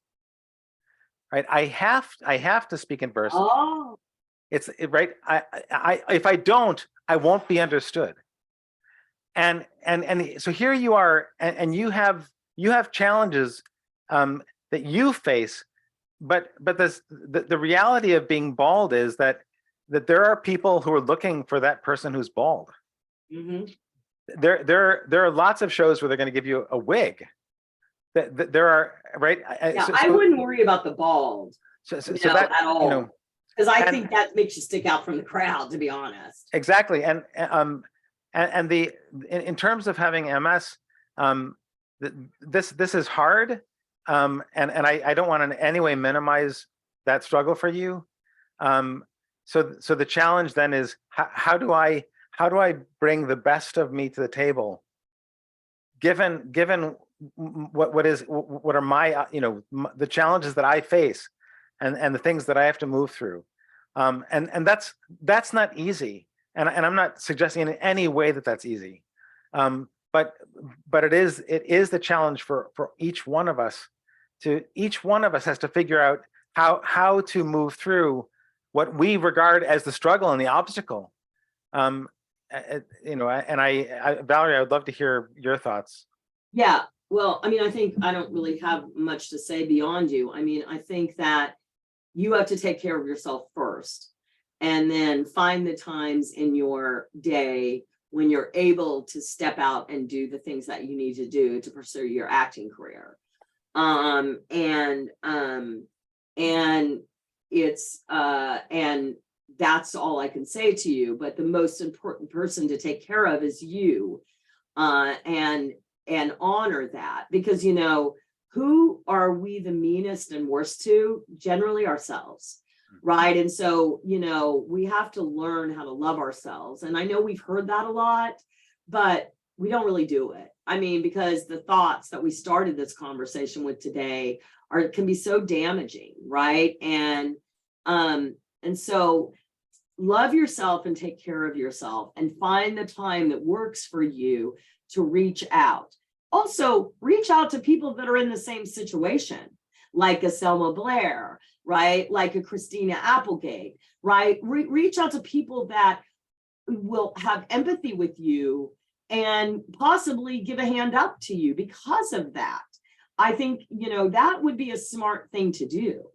right? I have to speak in verse. Oh, Right. If I don't, I won't be understood. And so here you are, and you have challenges that you face, but the reality of being bald is that there are people who are looking for that person who's bald. mm-hmm. There are lots of shows where they're going to give you a wig. There are, right? Yeah, I wouldn't worry about the bald, So that at all, because I and, think that makes you stick out from the crowd, to be honest. Exactly, and in terms of having MS, this is hard, and I don't want to in any way minimize that struggle for you. So the challenge then is how do I bring the best of me to the table, given what are my the challenges that I face, and the things that I have to move through, and that's not easy, and I'm not suggesting in any way that that's easy, but it is the challenge for each one of us. Each one of us has to figure out how to move through what we regard as the struggle and the obstacle. And Valerie, I would love to hear your thoughts. Yeah, well, I mean, I think I don't really have much to say beyond you. I mean, I think that you have to take care of yourself first, and then find the times in your day when you're able to step out and do the things that you need to do to pursue your acting career. And it's and that's all I can say to you. But the most important person to take care of is you, and honor that, because who are we the meanest and worst to? Generally ourselves, right? And so we have to learn how to love ourselves. And I know we've heard that a lot, but we don't really do it. I mean, because the thoughts that we started this conversation with today can be so damaging, right? And so love yourself and take care of yourself, and find the time that works for you to reach out. Also, reach out to people that are in the same situation, like a Selma Blair, right? Like a Christina Applegate, right? Reach out to people that will have empathy with you and possibly give a hand up to you because of that. I think, that would be a smart thing to do.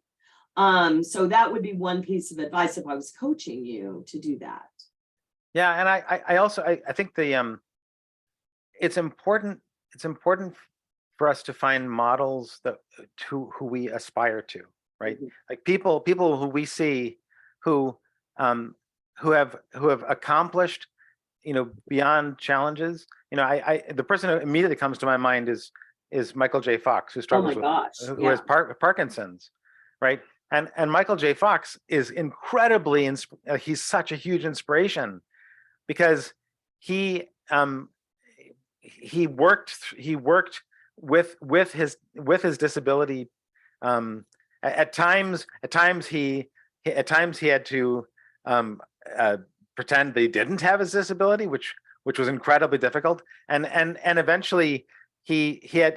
So that would be one piece of advice if I was coaching you to do that. Yeah, and I also think it's important for us to find models who we aspire to, right? Mm-hmm. Like people who we see who have accomplished beyond challenges. The person who immediately comes to my mind is Michael J. Fox, who struggles who has Parkinson's, right? And Michael J. Fox is incredibly he's such a huge inspiration, because he worked with his disability. At times he had to pretend that he didn't have his disability, which was incredibly difficult. And eventually he had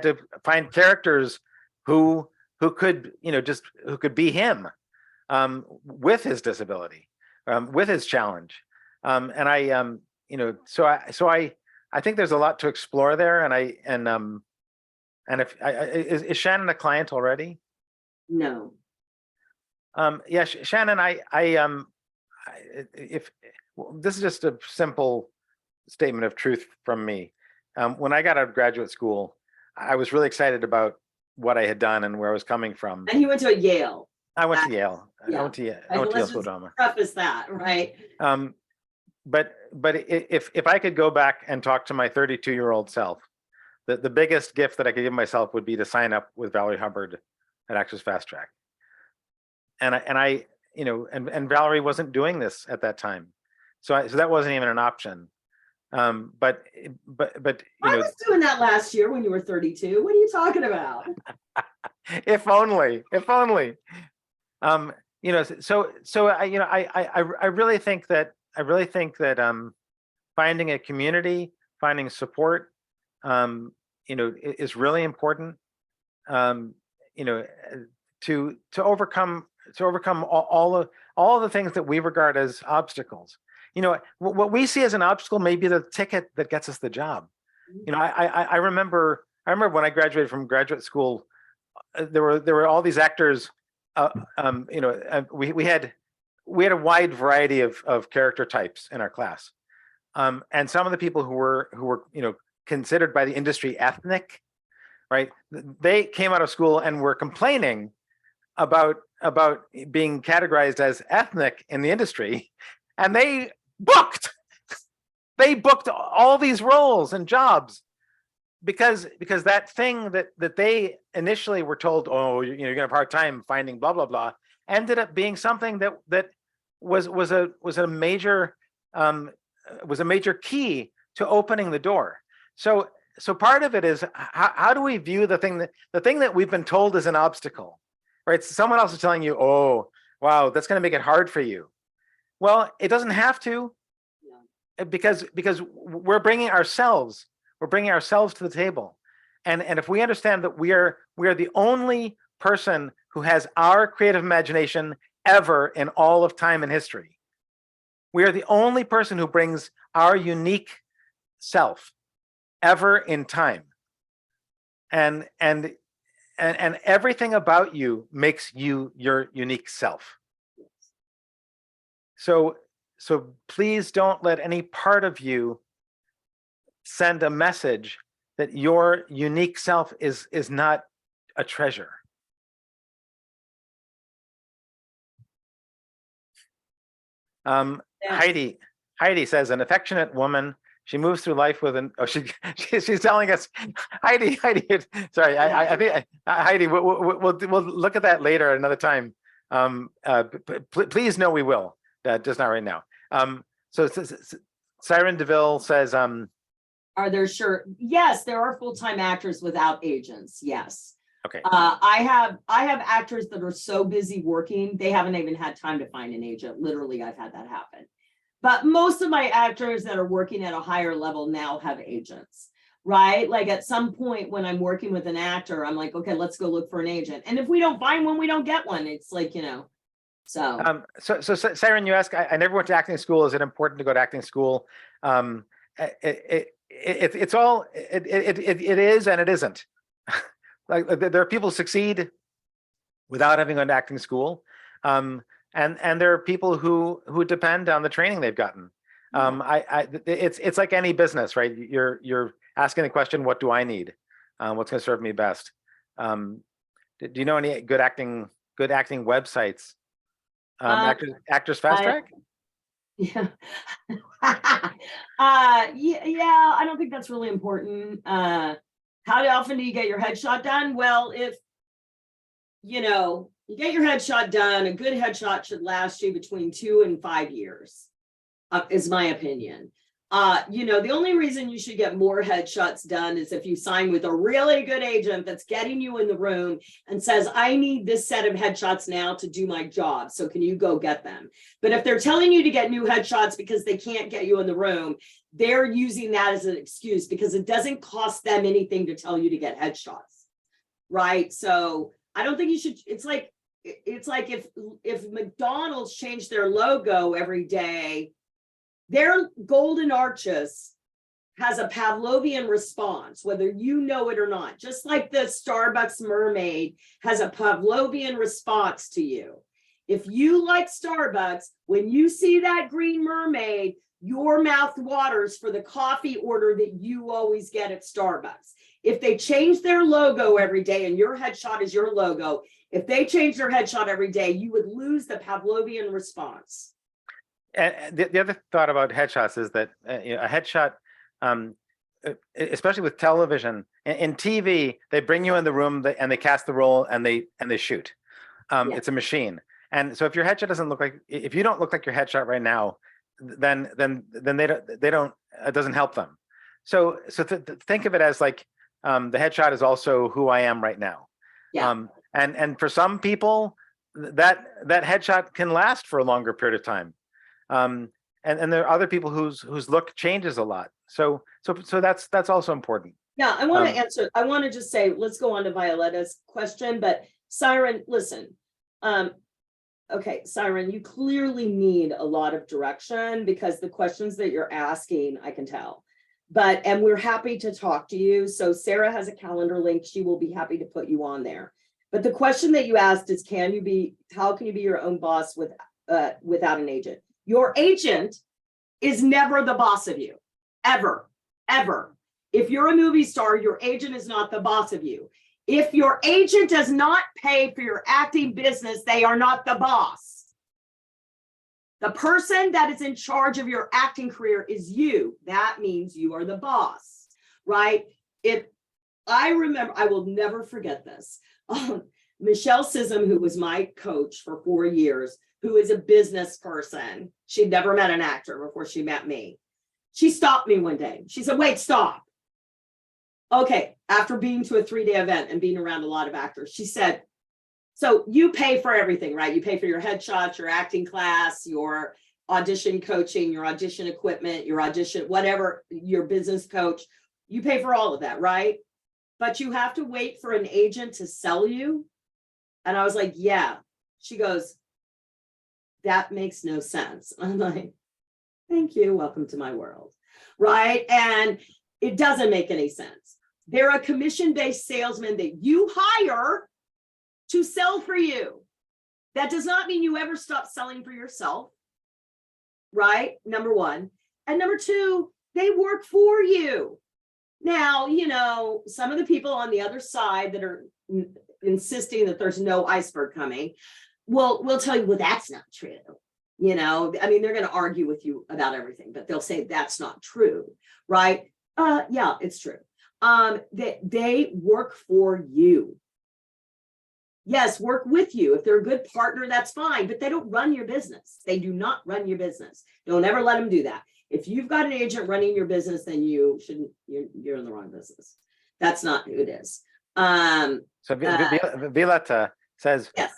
to find characters who could be him, with his disability, with his challenge. I think there's a lot to explore there. And is Shannon a client already? No. Yeah, Shannon, if this is just a simple statement of truth from me. When I got out of graduate school, I was really excited about what I had done and where I was coming from. And you went to Yale. I went to Yale. Yeah. I went to Yale School of Drama. Preface that, right? But if I could go back and talk to my 32-year-old self, the biggest gift that I could give myself would be to sign up with Valerie Hubbard at Actors Fast Track. And Valerie wasn't doing this at that time. So that wasn't even an option. But I was doing that last year when you were 32. What are you talking about? if only. I really think that finding a community, finding support, is really important. To overcome all the things that we regard as obstacles. What we see as an obstacle may be the ticket that gets us the job. I remember when I graduated from graduate school, there were all these actors. We had a wide variety of character types in our class, and some of the people who were considered by the industry ethnic, right? They came out of school and were complaining about being categorized as ethnic in the industry, and they booked all these roles and jobs because that thing that they initially were told, oh, you're gonna have a hard time finding blah blah blah, ended up being something that was a major key to opening the door. So part of it is how do we view the thing that we've been told is an obstacle, right? So someone else is telling you, oh, wow, that's going to make it hard for you. Well, it doesn't have to, because we're bringing ourselves to the table, and if we understand that we are the only person who has our creative imagination ever in all of time and history. We are the only person who brings our unique self ever in time, and everything about you makes you your unique self. So please don't let any part of you send a message that your unique self is not a treasure. Heidi says, an affectionate woman. She moves through life with an. Oh, she's telling us, Heidi. Sorry, I think Heidi. We'll look at that later another time. Please know we will. Just not right now. So Siren DeVille says, are there yes, there are full-time actors without agents. Yes. Okay. I have actors that are so busy working, they haven't even had time to find an agent. Literally, I've had that happen. But most of my actors that are working at a higher level now have agents, right? Like at some point when I'm working with an actor, I'm like, okay, let's go look for an agent. And if we don't find one, we don't get one. It's like, so. So Siren, you ask, I never went to acting school. Is it important to go to acting school? It is and it isn't. Like there are people who succeed without having gone to acting school. And there are people who depend on the training they've gotten. It's like any business, right? You're asking the question, what do I need? What's going to serve me best? Do you know any good acting websites? Actors Fast Track? Yeah. Yeah, I don't think that's really important. How often do you get your headshot done? Well, if you get your headshot done, a good headshot should last you between 2 and 5 years, is my opinion. The only reason you should get more headshots done is if you sign with a really good agent that's getting you in the room and says, I need this set of headshots now to do my job. So can you go get them? But if they're telling you to get new headshots because they can't get you in the room, they're using that as an excuse because it doesn't cost them anything to tell you to get headshots. Right. So I don't think you should. It's like if McDonald's changed their logo every day, their golden arches has a Pavlovian response, whether you know it or not, just like the Starbucks mermaid has a Pavlovian response to you. If you like Starbucks, when you see that green mermaid, your mouth waters for the coffee order that you always get at Starbucks. If they change their logo every day and your headshot is your logo, if they change their headshot every day, you would lose the Pavlovian response. And the other thought about headshots is that a headshot, especially with television, in TV, they bring you in the room and they cast the role and they shoot. It's a machine. And so if your headshot doesn't look like, if you don't look like your headshot right now, then they don't it doesn't help them. So think of it as like the headshot is also who I am right now. Yeah. And for some people that headshot can last for a longer period of time. And there are other people whose look changes a lot. So that's also important. Yeah, I want to answer. I want to just say, let's go on to Violetta's question, but Siren, listen. Okay, Siren, you clearly need a lot of direction because the questions that you're asking, I can tell. And we're happy to talk to you. So Sarah has a calendar link. She will be happy to put you on there. But the question that you asked is, how can you be your own boss without an agent? Your agent is never the boss of you, ever, ever. If you're a movie star, your agent is not the boss of you. If your agent does not pay for your acting business, they are not the boss. The person that is in charge of your acting career is you. That means you are the boss, right? If I remember, I will never forget this. Michelle Sissom, who was my coach for 4 years, who is a business person. She'd never met an actor before she met me. She stopped me one day. She said, wait, stop. Okay, after being to a 3-day event and being around a lot of actors, she said, so you pay for everything, right? You pay for your headshots, your acting class, your audition coaching, your audition equipment, your audition, whatever, your business coach. You pay for all of that, right? But you have to wait for an agent to sell you. And I was like, yeah. She goes, that makes no sense. I'm like, thank you. Welcome to my world. Right. And it doesn't make any sense. They're a commission-based salesman that you hire to sell for you. That does not mean you ever stop selling for yourself. Right. Number one. And number two, they work for you. Now, some of the people on the other side that are insisting that there's no iceberg coming, we'll tell you, well, that's not true. They're going to argue with you about everything, but they'll say that's not true, right? Yeah, it's true. They work for you. Yes, work with you. If they're a good partner, that's fine, but they don't run your business. They do not run your business. Don't ever let them do that. If you've got an agent running your business, then you're in the wrong business. That's not who it is. So Violetta says, yes.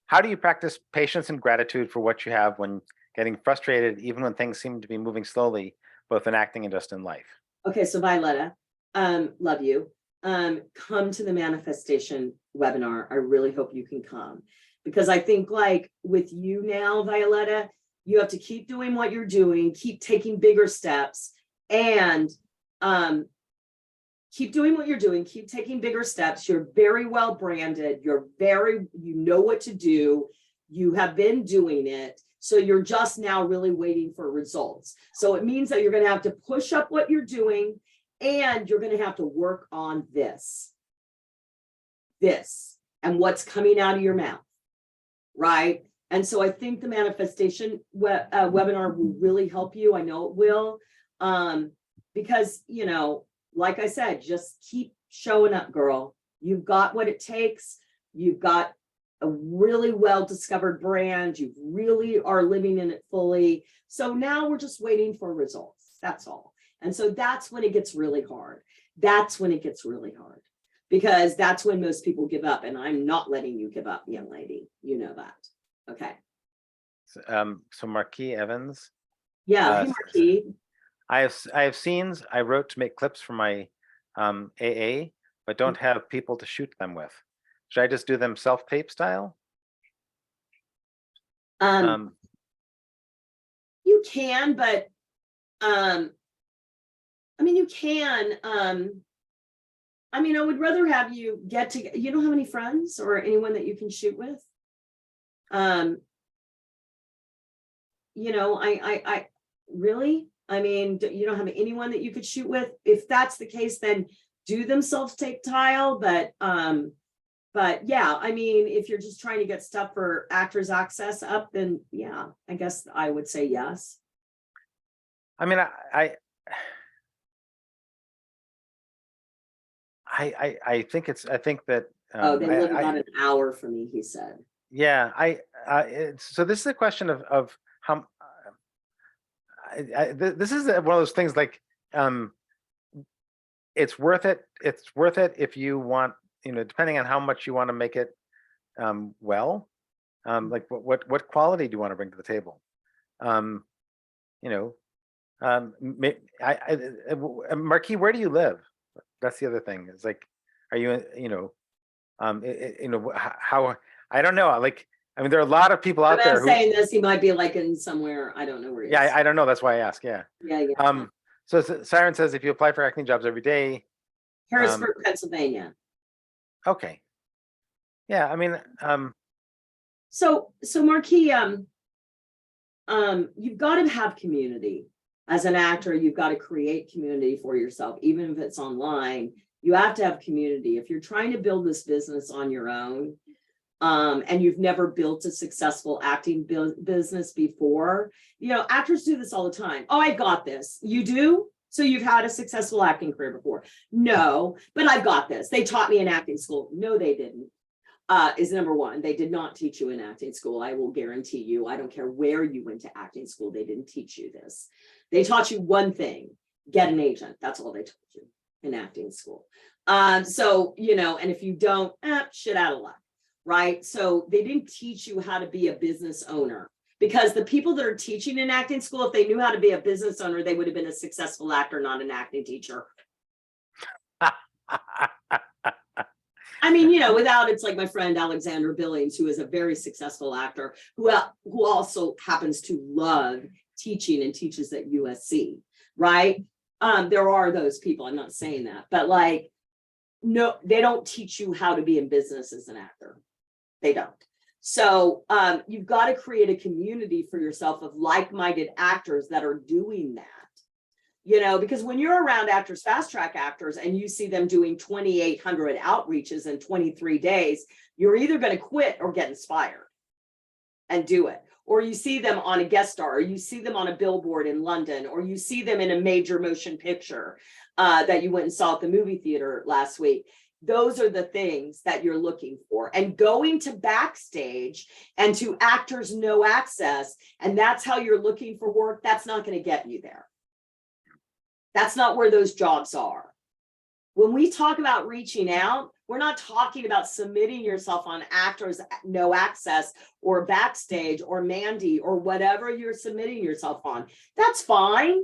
How do you practice patience and gratitude for what you have when getting frustrated, even when things seem to be moving slowly, both in acting and just in life? Okay, so Violetta, love you. Come to the manifestation webinar. I really hope you can come, because I think like with you now, Violetta, you have to keep doing what you're doing, keep taking bigger steps, and keep doing what you're doing, keep taking bigger steps. You're very well branded. You know what to do. You have been doing it. So you're just now really waiting for results. So it means that you're going to have to push up what you're doing, and you're going to have to work on this, and what's coming out of your mouth, right? And so I think the manifestation webinar will really help you. I know it will, because, like I said, just keep showing up, girl. You've got what it takes. You've got a really well-discovered brand. You really are living in it fully. So now we're just waiting for results. That's all. And so that's when it gets really hard. Because that's when most people give up. And I'm not letting you give up, young lady. You know that. Okay. So Marquis Evans. Yeah, hey, Marquis. I have scenes I wrote to make clips for my AA, but don't have people to shoot them with. Should I just do them self-tape style? You can, but you can. I would rather have you get to. You don't have any friends or anyone that you can shoot with. I really. You don't have anyone that you could shoot with. If that's the case, then do them self-tape style. But yeah, if you're just trying to get stuff for Actors Access up, then yeah, I guess I would say yes. I think that. They live about an hour from me, he said. Yeah, so this is a question of how. this is one of those things like, it's worth it. It's worth it if you want, depending on how much you want to make it well. Like what quality do you want to bring to the table? You know, Marquis, where do you live? That's the other thing. Is like, are you, how, I don't know. Like, I mean, there are a lot of people out there I'm who, saying this, he might be like in somewhere, I don't know where he is. yeah, I don't know. That's why I ask. Yeah. Yeah, yeah. So Siren says if you apply for acting jobs every day, Harrisburg, Pennsylvania. okay. Yeah, I mean, So Marquis, you've got to have community. As an actor, you've got to create community for yourself, even if it's online. You have to have community. If you're trying to build this business on your own, and you've never built a successful acting business before, actors do this all the time. Oh, I've got this. You do? So you've had a successful acting career before? No, but I've got this. They taught me in acting school. No, they didn't. Is number one. They did not teach you in acting school. I will guarantee you. I don't care where you went to acting school. They didn't teach you this. They taught you one thing: get an agent. That's all they taught you in acting school. So, and if you don't, shit out of luck, right? So they didn't teach you how to be a business owner, because the people that are teaching in acting school, if they knew how to be a business owner, they would have been a successful actor, not an acting teacher. I mean, without, it's like my friend Alexander Billings, who is a very successful actor, who also happens to love teaching and teaches at USC, right? There are those people, I'm not saying that, but like, no, they don't teach you how to be in business as an actor. They don't. So you've got to create a community for yourself of like-minded actors that are doing that. Because when you're around actors, fast track actors, and you see them doing 2,800 outreaches in 23 days, you're either going to quit or get inspired and do it. Or you see them on a guest star, or you see them on a billboard in London, or you see them in a major motion picture that you went and saw at the movie theater last week. Those are the things that you're looking for. And going to Backstage and to Actors No Access, and that's how you're looking for work, that's not going to get you there. That's not where those jobs are. When we talk about reaching out, we're not talking about submitting yourself on Actors No Access or Backstage or Mandy or whatever you're submitting yourself on. That's fine,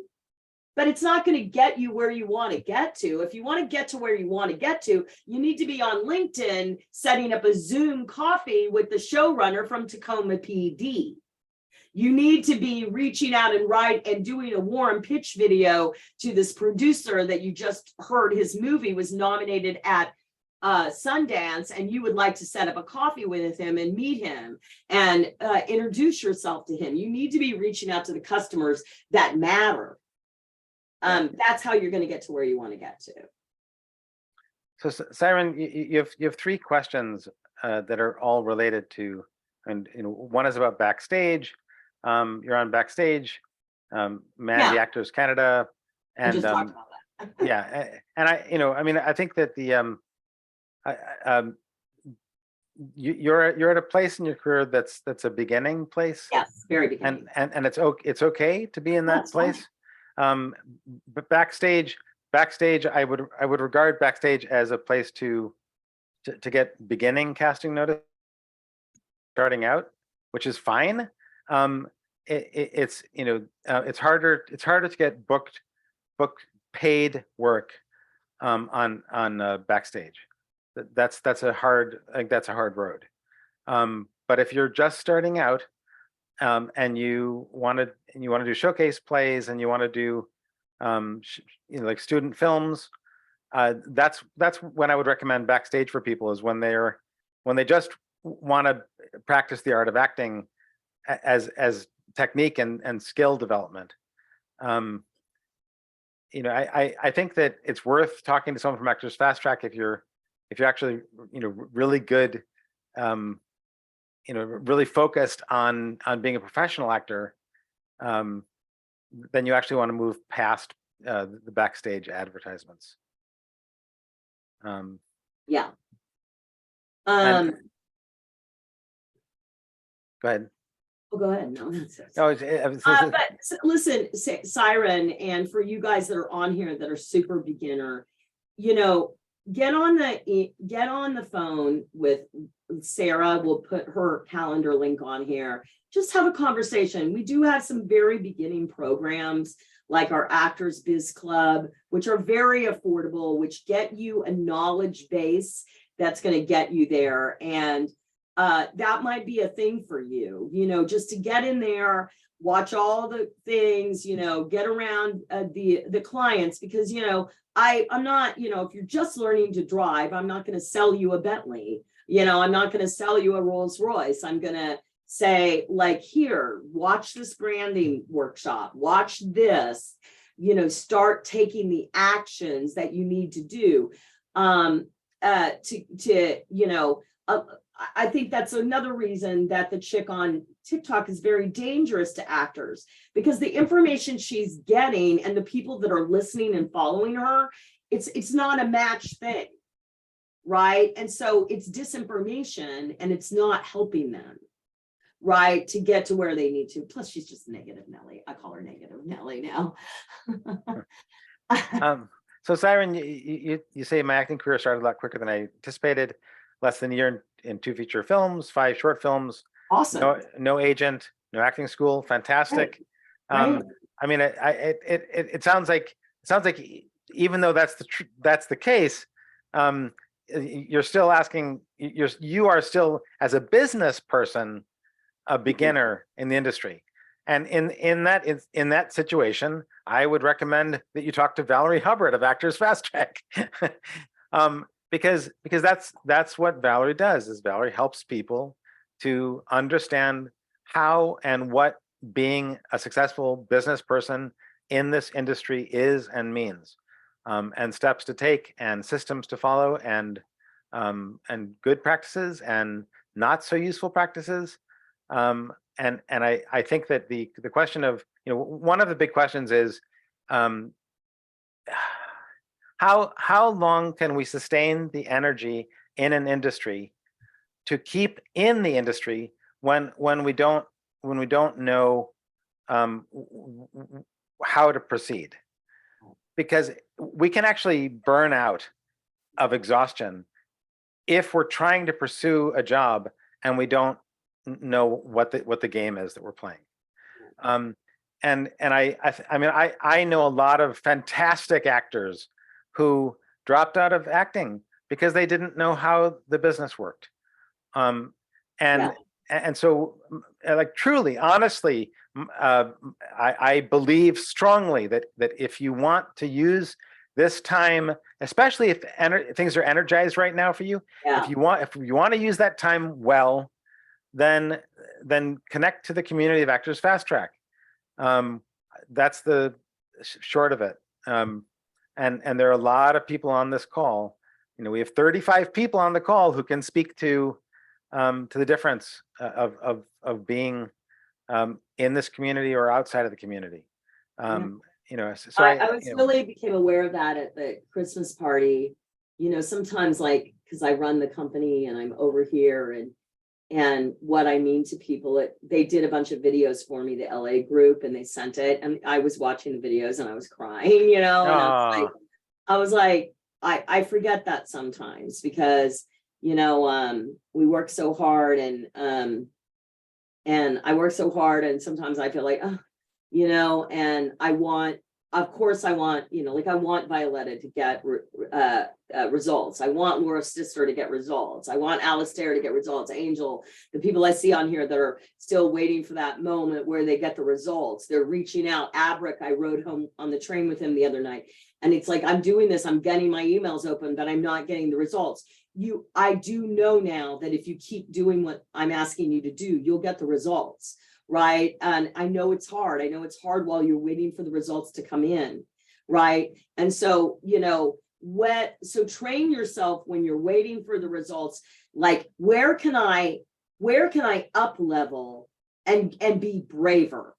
but it's not going to get you where you want to get to. If you want to get to where you want to get to, you need to be on LinkedIn setting up a Zoom coffee with the showrunner from Tacoma PD. You need to be reaching out and doing a warm pitch video to this producer that you just heard his movie was nominated at Sundance, and you would like to set up a coffee with him and meet him and introduce yourself to him. You need to be reaching out to the customers that matter. That's how you're going to get to where you want to get to. So Siren, you have three questions that are all related to, and one is about Backstage. You're on Backstage, Mandy Actors Canada, and I just talked about that. yeah, and I think that the you're at a place in your career that's a beginning place. Yes, very beginning. And it's okay to be in that place. But Backstage, I would regard Backstage as a place to get beginning casting notice, starting out, which is fine. It's harder to get booked paid work on Backstage. That's a hard road. But if you're just starting out, and you want to do showcase plays, and you want to do like student films, that's when I would recommend Backstage for people, is when they just want to practice the art of acting as technique and skill development. I think that it's worth talking to someone from Actors Fast Track if you're actually really good, really focused on being a professional actor. Then you actually want to move past the Backstage advertisements. Yeah. Go ahead. Oh, go ahead. No, that's it. No, Listen, Siren, and for you guys that are on here that are super beginner, you know, get on the phone with Sarah. We'll put her calendar link on here. Just have a conversation. We do have some very beginning programs like our Actors Biz Club, which are very affordable, which get you a knowledge base that's going to get you there. And that might be a thing for you, you know, just to get in there, watch all the things, you know, get around the clients, because, you know, I'm not, you know, if you're just learning to drive, I'm not going to sell you a Bentley, you know, I'm not going to sell you a Rolls Royce. I'm going to say, like, here, watch this branding workshop, watch this, you know, start taking the actions that you need to do to you know, I think that's another reason that the chick on TikTok is very dangerous to actors, because the information she's getting and the people that are listening and following her, it's not a match thing, right? And so it's disinformation and it's not helping them, right, to get to where they need to. Plus, she's just negative Nelly. I call her negative Nelly now. So Siren, you say my acting career started a lot quicker than I anticipated. Less than a year in 2 feature films, 5 short films. Awesome. No agent, no acting school. Fantastic. Right. I mean, it sounds like even though that's the case, you're still asking. You are still, as a business person, a beginner in the industry. And in that situation, I would recommend that you talk to Valerie Hubbard of Actors Fast Track. Because that's what Valerie does, is Valerie helps people to understand how and what being a successful business person in this industry is and means, and steps to take and systems to follow, and good practices and not so useful practices. And I think that the question of, you know, one of the big questions is, how long can we sustain the energy in an industry to keep in the industry when we don't know how to proceed? Because we can actually burn out of exhaustion if we're trying to pursue a job and we don't know what the game is that we're playing. And I mean, I know a lot of fantastic actors who dropped out of acting because they didn't know how the business worked. And so, like, truly, honestly, I believe strongly that if you want to use this time, especially if things are energized right now for you, if you want to use that time well, then connect to the community of Actors Fast Track. That's the short of it. And there are a lot of people on this call. You know, we have 35 people on the call who can speak to the difference of being in this community or outside of the community. You know, so I was really became aware of that at the Christmas party. You know, sometimes, like, because I run the company and I'm over here, and what I mean to people, they did a bunch of videos for me, the LA group, and they sent it, and I was watching the videos and I was crying, you know, and I was like, I forget that sometimes, because, you know, we work so hard, and I work so hard, and sometimes I feel like, oh, you know, and of course I want, you know, like, I want Violetta to get results. I want Laura Stister to get results. I want Alistair to get results. Angel, the people I see on here that are still waiting for that moment where they get the results. They're reaching out. Abrick, I rode home on the train with him the other night. And it's like, I'm doing this, I'm getting my emails open, but I'm not getting the results. I do know now that if you keep doing what I'm asking you to do, you'll get the results. Right. And I know it's hard. I know it's hard while you're waiting for the results to come in. Right. And so, you know, so train yourself when you're waiting for the results. Like, where can I up level and be braver?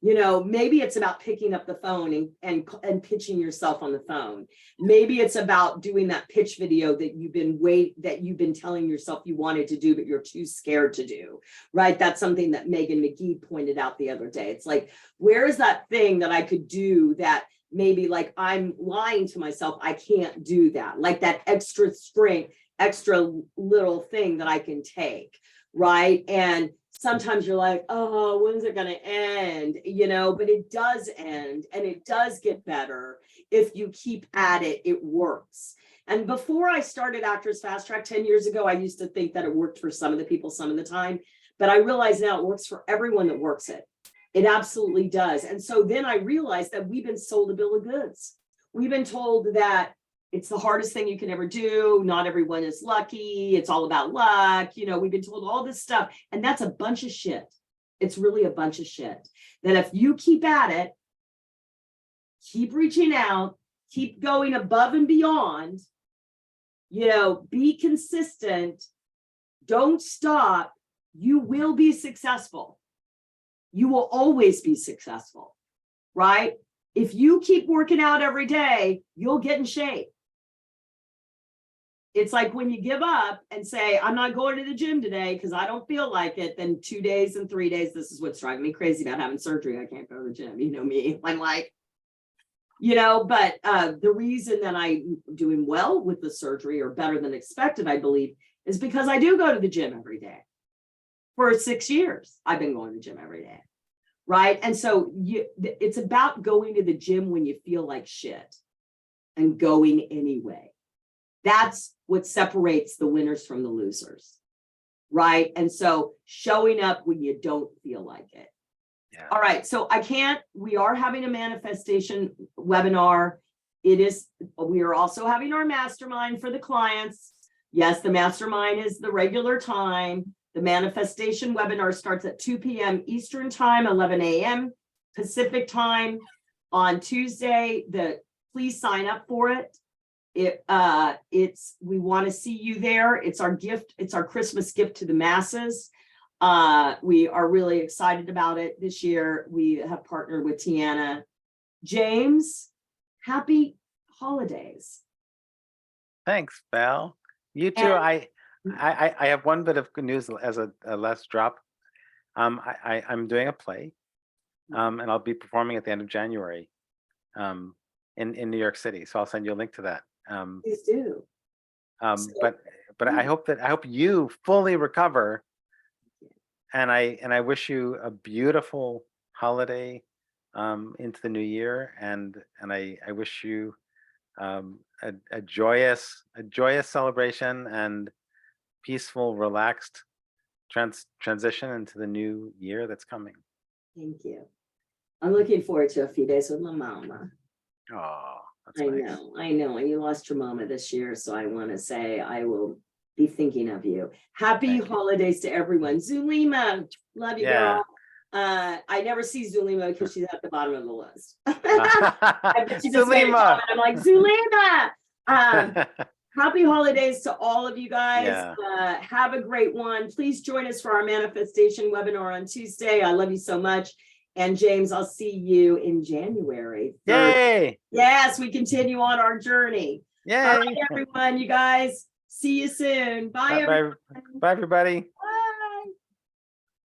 You know, maybe it's about picking up the phone and pitching yourself on the phone. Maybe it's about doing that pitch video that you've been telling yourself you wanted to do, but you're too scared to do, right? That's something that Megan McGee pointed out the other day. It's like, where is that thing that I could do that maybe like I'm lying to myself, I can't do that, like that extra strength, extra little thing that I can take, right? And sometimes you're like, oh, when's it going to end? You know, but it does end and it does get better. If you keep at it, it works. And before I started Actors Fast Track 10 years ago, I used to think that it worked for some of the people some of the time, but I realize now it works for everyone that works it. It absolutely does. And so then I realized that we've been sold a bill of goods. We've been told that it's the hardest thing you can ever do. Not everyone is lucky. It's all about luck. You know, we've been told all this stuff, and that's a bunch of shit. It's really a bunch of shit. That if you keep at it, keep reaching out, keep going above and beyond, you know, be consistent, don't stop, you will be successful. You will always be successful, right? If you keep working out every day, you'll get in shape. It's like when you give up and say, I'm not going to the gym today because I don't feel like it, then 2 days and 3 days, this is what's driving me crazy about having surgery. I can't go to the gym. You know me. I'm like, you know, but the reason that I'm doing well with the surgery, or better than expected, I believe, is because I do go to the gym every day. For 6 years, I've been going to the gym every day. Right. And so it's about going to the gym when you feel like shit and going anyway. That's what separates the winners from the losers. Right. And so showing up when you don't feel like it. Yeah. All right. So we are having a manifestation webinar. We are also having our mastermind for the clients. Yes, the mastermind is the regular time. The manifestation webinar starts at 2 p.m. Eastern time, 11 a.m. Pacific time on Tuesday. Please sign up for it. We want to see you there. It's our gift. It's our Christmas gift to the masses. We are really excited about it this year. We have partnered with Tiana. James, happy holidays. Thanks, Val. You too. I have one bit of good news as a last drop. I'm doing a play, and I'll be performing at the end of January, in New York City. So I'll send you a link to that. Please do. But I hope you fully recover, and I wish you a beautiful holiday into the new year, and I wish you a joyous celebration and peaceful, relaxed transition into the new year that's coming. Thank you. I'm looking forward to a few days with my mama. Oh, that's nice. I know. And you lost your mama this year, so I want to say I will be thinking of you. Happy holidays to everyone. Zulima, love you, girl. I never see Zulima because she's at the bottom of the list. I bet she just made a comment. I'm like, Zulima. Happy holidays to all of you guys. Yeah. Have a great one. Please join us for our manifestation webinar on Tuesday. I love you so much. And James, I'll see you in January. Yay! Yes, we continue on our journey. Yay! All right, everyone, you guys. See you soon. Bye, everyone. Bye, everybody.